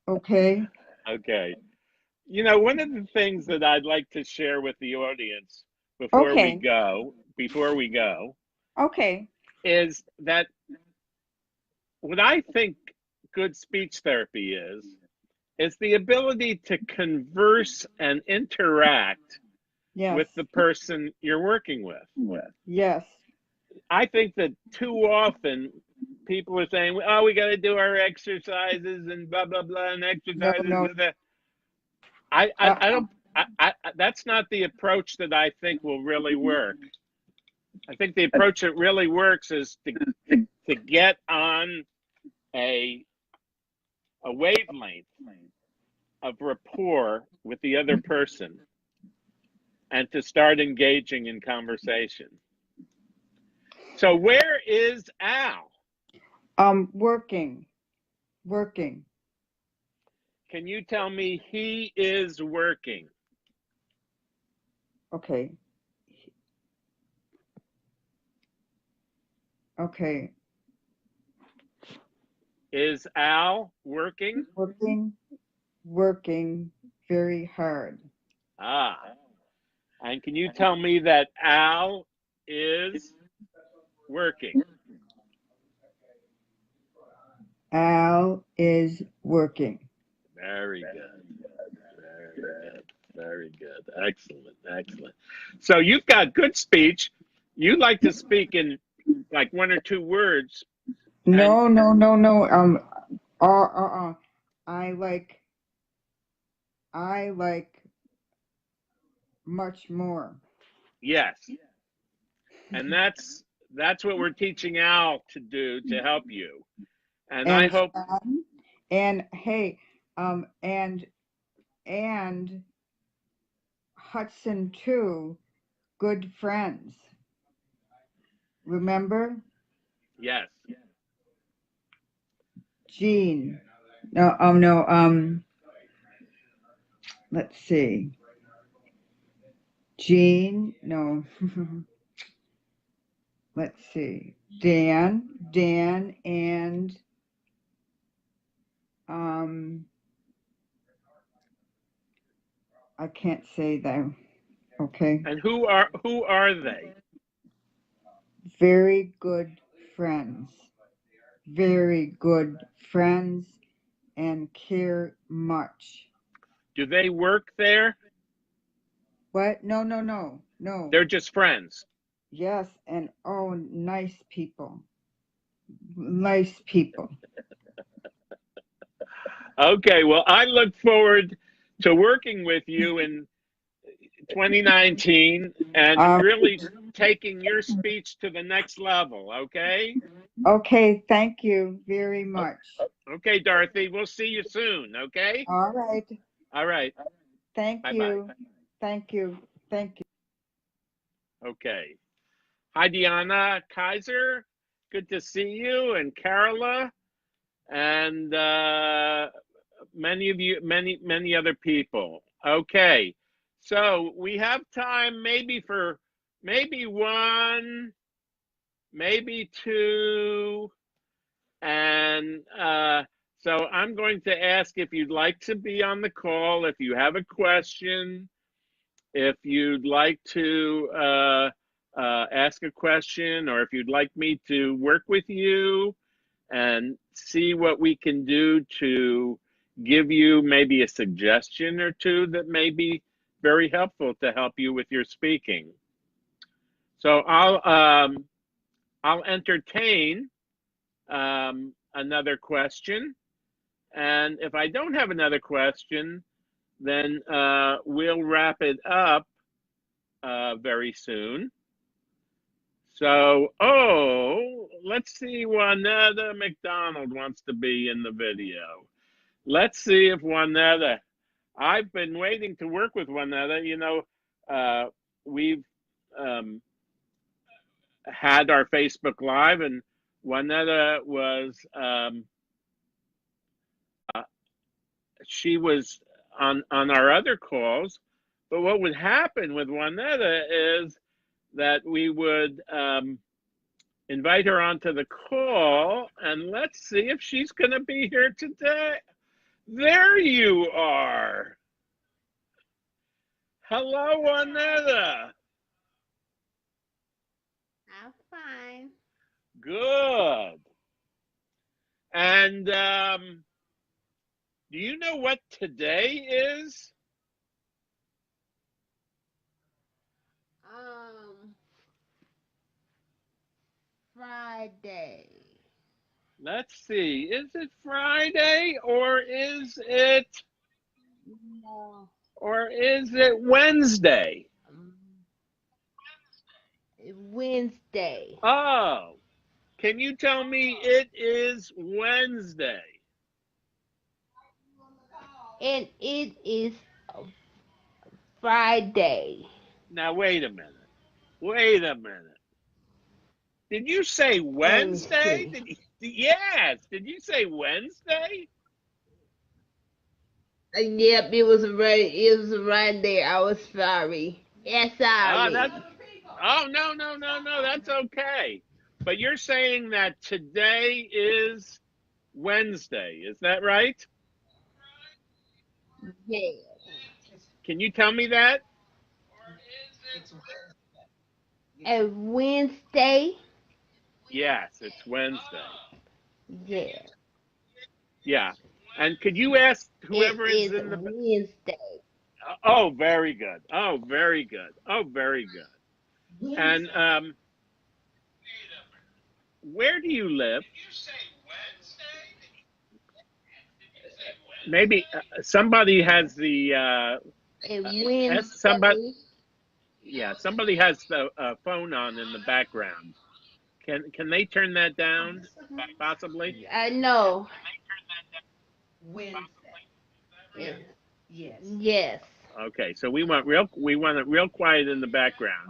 Speaker 4: Okay.
Speaker 1: Okay. You know, one of the things that I'd like to share with the audience
Speaker 4: Okay.
Speaker 1: before we go,
Speaker 4: Okay.
Speaker 1: is that what I think good speech therapy is the ability to converse and interact
Speaker 4: Yes.
Speaker 1: with the person you're working with.
Speaker 4: Yes.
Speaker 1: I think that too often people are saying, "Oh, we got to do our exercises and blah blah blah and
Speaker 4: No,
Speaker 1: exercises."
Speaker 4: no.
Speaker 1: And that. I
Speaker 4: Uh-uh.
Speaker 1: don't. That's not the approach that I think will really work. I think the approach that really works is to get on a wavelength of rapport with the other person and to start engaging in conversation. So where is Al?
Speaker 4: Working.
Speaker 1: Can you tell me he is working?
Speaker 4: Okay. Okay.
Speaker 1: Is Al working?
Speaker 4: Working very hard.
Speaker 1: Ah. And can you tell me that Al is working?
Speaker 4: Al is working.
Speaker 1: Very good. Very good. Very good. Excellent. Excellent. So you've got good speech. You like to speak in like one or two words. And
Speaker 4: No. I like much more.
Speaker 1: yes. And that's what we're teaching Al to do to help you. And I
Speaker 4: And
Speaker 1: hope
Speaker 4: Sean, and hey, and Hudson too, good friends. Remember?
Speaker 1: yes.
Speaker 4: Jean. Let's see. Jean, no. Let's see. Dan, and I can't say that. Okay.
Speaker 1: And who are they?
Speaker 4: Very good friends. Very good friends and care much.
Speaker 1: Do they work there?
Speaker 4: What? No.
Speaker 1: They're just friends.
Speaker 4: Yes, and oh, nice people. Nice people.
Speaker 1: Okay, well, I look forward to working with you in 2019 and
Speaker 4: Um,
Speaker 1: really taking your speech to the next level, okay?
Speaker 4: okay, thank you very much.
Speaker 1: Okay, Dorothy, we'll see you soon, okay?
Speaker 4: All right.
Speaker 1: All right,
Speaker 4: Thank
Speaker 1: bye-bye.
Speaker 4: you. Thank you. Thank you.
Speaker 1: Okay. Hi, Deanna Kaiser. Good to see you, and Carola, and many other people. Okay, so we have time maybe for maybe one, maybe two, and so I'm going to ask if you'd like to be on the call, if you have a question, if you'd like to ask a question, or if you'd like me to work with you and see what we can do to give you maybe a suggestion or two that may be very helpful to help you with your speaking. So I'll entertain another question, and if I don't have another question, then we'll wrap it up very soon. So, let's see. Juanetta McDonald wants to be in the video. Let's see if Juanetta. I've been waiting to work with Juanetta. You know, we've had our Facebook Live, and Juanetta was she was on our other calls. But what would happen with Juanetta is that we would invite her onto the call, and let's see if she's going to be here today. There you are. Hello, Juanetta.
Speaker 5: I'm fine.
Speaker 1: Good. And do you know what today is?
Speaker 5: Um, Friday.
Speaker 1: Let's see. Is it Friday or is it
Speaker 5: No.
Speaker 1: Wednesday?
Speaker 5: Um, Wednesday.
Speaker 1: Oh, can you tell me it is Wednesday?
Speaker 5: And it is Friday.
Speaker 1: Now, wait a minute. Wait a minute. Did you say
Speaker 5: Let me
Speaker 1: Wednesday?
Speaker 5: see.
Speaker 1: Yes. Did you say Wednesday?
Speaker 5: Yep, it was right. It was right there. I was sorry. Yes,
Speaker 1: Oh,
Speaker 5: sorry.
Speaker 1: no. That's okay. But you're saying that today is Wednesday. Is that right?
Speaker 5: Yeah.
Speaker 1: Can you tell me that?
Speaker 5: And Wednesday.
Speaker 1: Yes, it's Wednesday.
Speaker 5: Yeah.
Speaker 1: Yeah. And could you ask
Speaker 5: It
Speaker 1: whoever is
Speaker 5: is
Speaker 1: in the...
Speaker 5: Wednesday.
Speaker 1: Oh, very good. Oh, very good. Oh, very good. And where do you live? Maybe somebody has the
Speaker 5: And
Speaker 1: somebody.
Speaker 5: Wednesday.
Speaker 1: Yeah, somebody has the phone on in the background. Can they turn that down? Possibly.
Speaker 5: I know.
Speaker 4: Wednesday.
Speaker 5: Yes.
Speaker 4: Yes.
Speaker 5: Yes.
Speaker 1: Okay, so we want it real quiet in the background.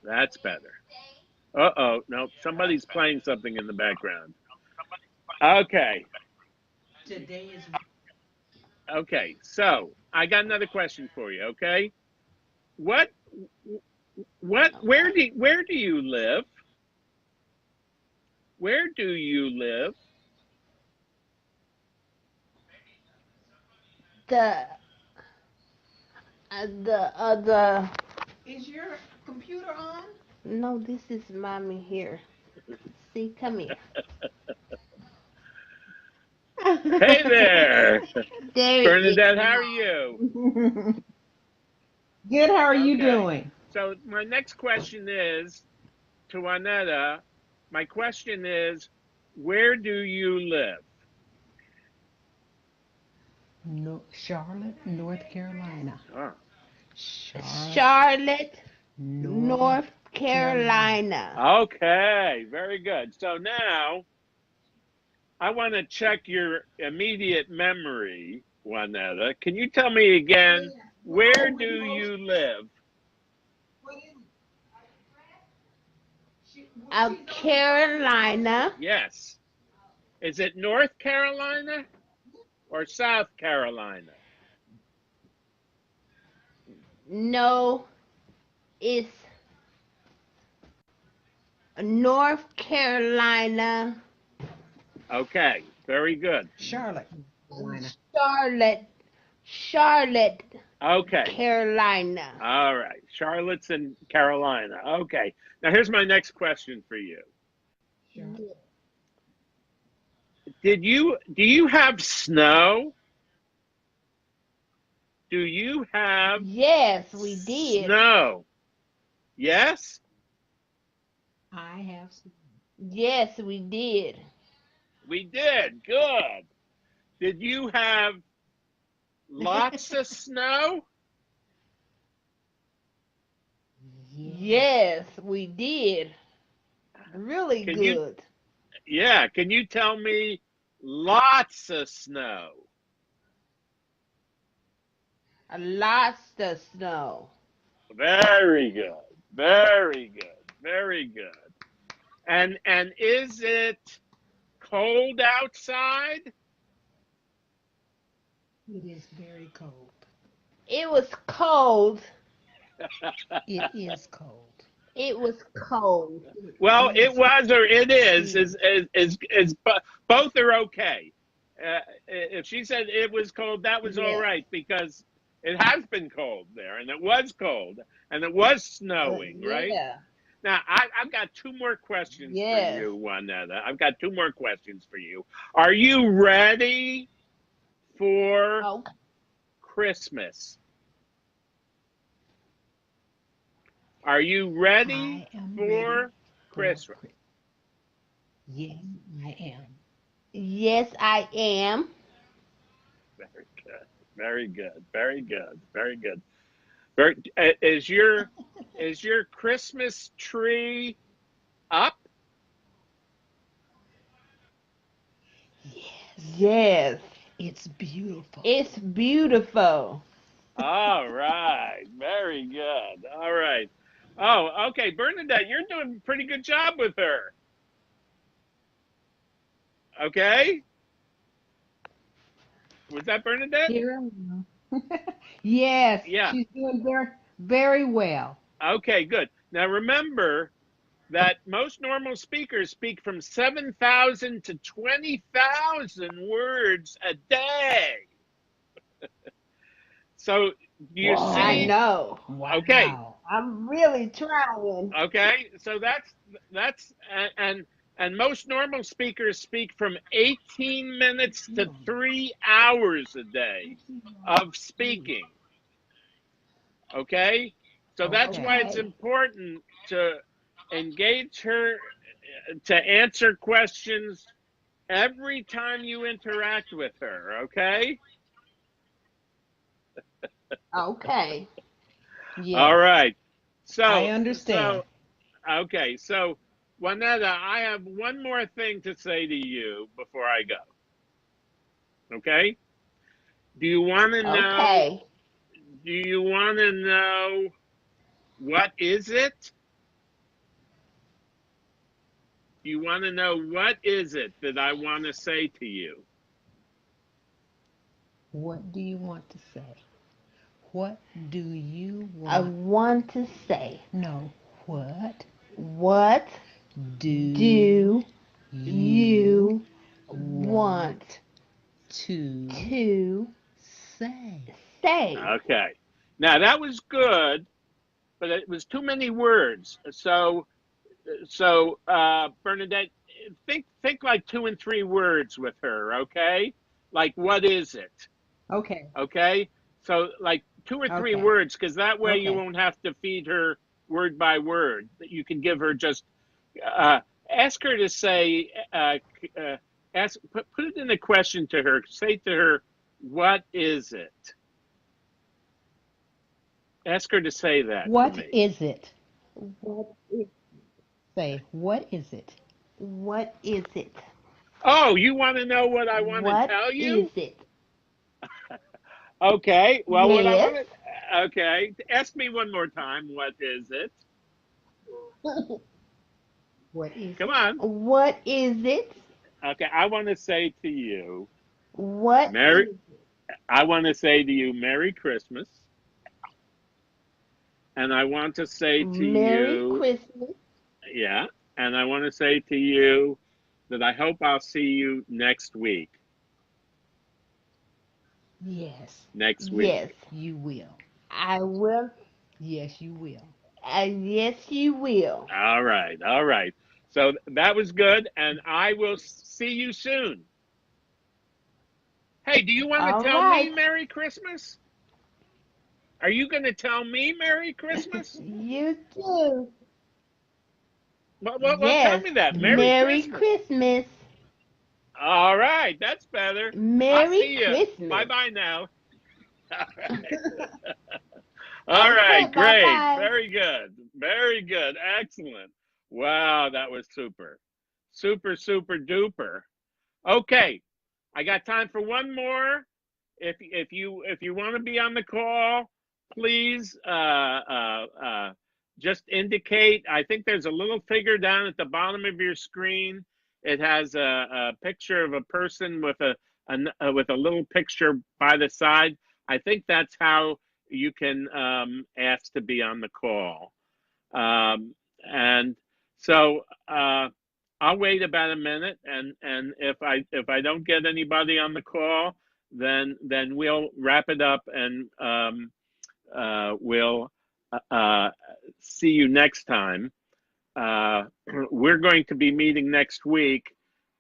Speaker 1: That's better. Uh-oh, no, somebody's playing something in the background. Okay.
Speaker 4: Today is
Speaker 1: Okay, so I got another question for you, okay? Where
Speaker 5: Okay.
Speaker 1: do you live? Where do you live?
Speaker 5: The the.
Speaker 4: Is your computer on?
Speaker 5: No, this is mommy here. See, come here.
Speaker 1: Hey there.
Speaker 5: There he is.
Speaker 1: Bernadette, how are you?
Speaker 4: Good. How are you
Speaker 1: Okay.
Speaker 4: doing?
Speaker 1: So my next question is to Juanetta. My question is, where do you live?
Speaker 6: No, Charlotte, North Carolina.
Speaker 1: Oh,
Speaker 5: Charlotte,
Speaker 6: North
Speaker 5: North
Speaker 6: Carolina.
Speaker 5: Carolina.
Speaker 1: okay, very good. So now I want to check your immediate memory, Juanetta. Can you tell me again, where do you live?
Speaker 5: Carolina.
Speaker 1: Yes. Is it North Carolina or South Carolina?
Speaker 5: No, it's North Carolina.
Speaker 1: Okay, very good.
Speaker 6: Charlotte, Carolina.
Speaker 5: Charlotte,
Speaker 1: Okay,
Speaker 5: Carolina.
Speaker 1: all right. Charlotte's in Carolina. Okay. Now here's my next question for you.
Speaker 6: Charlotte.
Speaker 1: Do you have snow? Do you have
Speaker 5: Yes, we did.
Speaker 1: snow? Yes?
Speaker 6: I have some.
Speaker 5: Yes, we did.
Speaker 1: We did. Good. Did you have lots of snow?
Speaker 5: Yes, we did. Really
Speaker 1: Can you
Speaker 5: good.
Speaker 1: can you tell me lots of snow?
Speaker 5: Lots of snow.
Speaker 1: Very good. Very good. Very good. And is it cold outside?
Speaker 6: It is very cold.
Speaker 5: It was cold.
Speaker 6: It is cold.
Speaker 5: It was cold.
Speaker 1: Well,
Speaker 6: It
Speaker 1: it
Speaker 6: is.
Speaker 1: was or it is
Speaker 6: It
Speaker 1: both are okay. If she said it was cold, that was all
Speaker 5: Yes.
Speaker 1: right because it has been cold there, and it was cold, and it was snowing, right?
Speaker 5: Yeah.
Speaker 1: Now, I've got two more questions for
Speaker 5: Yes.
Speaker 1: you, Juanetta. I've got two more questions for you. Are you ready for
Speaker 5: Okay.
Speaker 1: Christmas? Are you ready
Speaker 6: I am ready
Speaker 1: for
Speaker 6: for
Speaker 1: Christmas?
Speaker 6: Christmas. Yes, I am.
Speaker 5: Yes, I am.
Speaker 1: Very good. Very good. Very good. Very good. Is your Christmas tree up?
Speaker 6: Yes,
Speaker 5: Yes.
Speaker 6: it's beautiful.
Speaker 5: It's beautiful.
Speaker 1: All right. Very good. All right. Oh, okay. Bernadette, you're doing a pretty good job with her. Okay. Was that Bernadette?
Speaker 4: Here I am. Yes,
Speaker 1: Yeah.
Speaker 4: she's doing very well.
Speaker 1: Okay, good. Now remember that most normal speakers speak from 7,000 to 20,000 words a day. So do you
Speaker 5: I
Speaker 1: see?
Speaker 6: Whoa.
Speaker 5: know.
Speaker 1: Okay.
Speaker 6: Wow.
Speaker 5: I'm really trying.
Speaker 1: Okay. So that's and most normal speakers speak from 18 minutes to 3 hours a day of speaking. Okay. So that's why
Speaker 6: Okay.
Speaker 1: it's
Speaker 5: Okay.
Speaker 1: important to engage her, to answer questions every time you interact with her. Okay.
Speaker 5: Okay.
Speaker 1: All
Speaker 6: Yes,
Speaker 1: right.
Speaker 6: I
Speaker 1: So,
Speaker 6: understand.
Speaker 1: so, okay. So, Juanetta, I have one more thing to say to you before I go. Okay. Do you want to know?
Speaker 5: Okay.
Speaker 1: Do you want to know what is it? Do you want to know what is it that I want to say to you?
Speaker 6: What do you want to say? What do you
Speaker 5: I
Speaker 6: want?
Speaker 5: want to say,
Speaker 6: No, what
Speaker 5: what
Speaker 6: do
Speaker 5: do
Speaker 6: you
Speaker 5: you
Speaker 6: want
Speaker 5: want
Speaker 6: to
Speaker 5: to
Speaker 6: say?
Speaker 5: say?
Speaker 1: Okay. Now that was good, but it was too many words. So, Bernadette, think like 2 and 3 words with her. Okay. Like what is it?
Speaker 4: Okay,
Speaker 1: Okay. So like 2 or 3
Speaker 4: okay,
Speaker 1: words, because that way you
Speaker 4: okay.
Speaker 1: won't have to feed her word by word. You can give her just uh, ask her to say put it in a question to her. Say to her, "What is it?" Ask her to say that to
Speaker 6: What
Speaker 1: me.
Speaker 6: is it?
Speaker 5: What is,
Speaker 6: Say, what is it?
Speaker 5: what is it?
Speaker 1: Oh, you want to know what I want to
Speaker 5: What
Speaker 1: tell
Speaker 5: is
Speaker 1: you?
Speaker 5: it?
Speaker 1: Okay. Well, what I
Speaker 5: Yes.
Speaker 1: want to. Okay. Ask me one more time. What is it?
Speaker 6: What is
Speaker 1: Come
Speaker 6: it?
Speaker 1: on.
Speaker 5: What is it?
Speaker 1: Okay. I want to say to you,
Speaker 5: What
Speaker 1: Merry.
Speaker 5: is
Speaker 1: I want to say to you, Merry Christmas, and I want to say to
Speaker 5: Merry
Speaker 1: you,
Speaker 5: Christmas?
Speaker 1: yeah, and I want to say to you that I hope I'll see you next week.
Speaker 6: Yes,
Speaker 1: Next week.
Speaker 5: Yes.
Speaker 6: you will.
Speaker 5: I will.
Speaker 6: Yes, you will.
Speaker 5: Yes, you will.
Speaker 1: All right. All right. So that was good, and I will see you soon. Hey, do you want to
Speaker 5: All
Speaker 1: tell me
Speaker 5: right.
Speaker 1: Merry Christmas? Are you going to tell me Merry Christmas?
Speaker 5: You too.
Speaker 1: Well, tell
Speaker 5: Yes.
Speaker 1: me that. Merry
Speaker 5: Merry
Speaker 1: Christmas.
Speaker 5: Christmas.
Speaker 1: All right. That's better. I'll
Speaker 5: Merry
Speaker 1: see you. Bye
Speaker 5: Christmas.
Speaker 1: bye now. All right. All
Speaker 5: Okay,
Speaker 1: right.
Speaker 5: bye
Speaker 1: Great.
Speaker 5: bye.
Speaker 1: Very good. Very good. Excellent. Wow. That was super. Super, super duper. Okay. I got time for one more. If you want to be on the call, please just indicate. I think there's a little figure down at the bottom of your screen. It has a picture of a person with a little picture by the side. I think that's how you can ask to be on the call. And so I'll wait about a minute, and if I don't get anybody on the call, then we'll wrap it up, and we'll uh, see you next time. Uh, we're going to be meeting next week,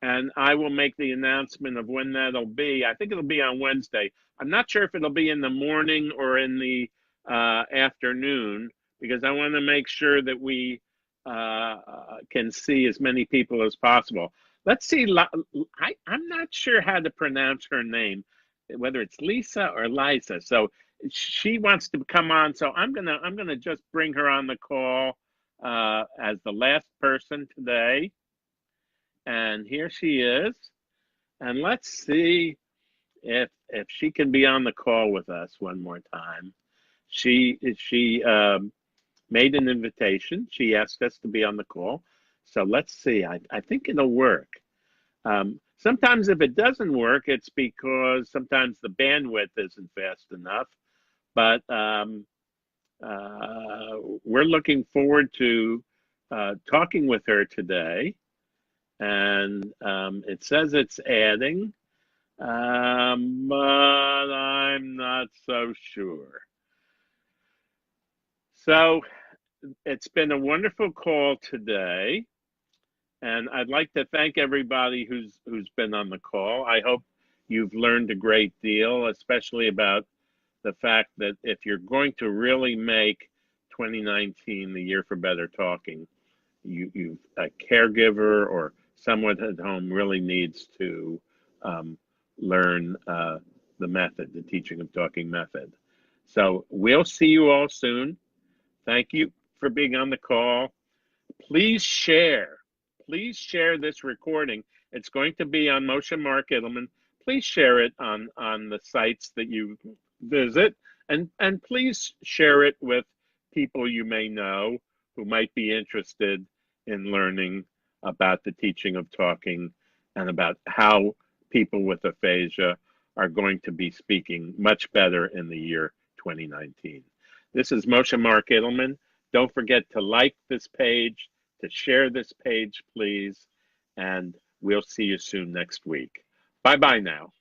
Speaker 1: and I will make the announcement of when that'll be. I think it'll be on Wednesday. I'm not sure if it'll be in the morning or in the afternoon, because I want to make sure that we can see as many people as possible. Let's see. I'm not sure how to pronounce her name, whether it's Lisa or Liza. So she wants to come on. So I'm gonna just bring her on the call as the last person today. And here she is. And let's see if she can be on the call with us one more time. She made an invitation. She asked us to be on the call. So let's see. I think it'll work. Sometimes if it doesn't work, it's because sometimes the bandwidth isn't fast enough. But we're looking forward to talking with her today. And it says it's adding, but I'm not so sure. So it's been a wonderful call today, and I'd like to thank everybody who's been on the call. I hope you've learned a great deal, especially about the fact that if you're going to really make 2019 the year for better talking, you a caregiver or someone at home really needs to learn the method, the teaching of talking method. So we'll see you all soon. Thank you for being on the call. Please share this recording. It's going to be on Moshe Mark Edelman. Please share it on the sites that you visit, and please share it with people you may know who might be interested in learning about the teaching of talking and about how people with aphasia are going to be speaking much better in the year 2019. This is Moshe Mark Edelman. Don't forget to like this page, to share this page, please, and we'll see you soon next week. Bye-bye now.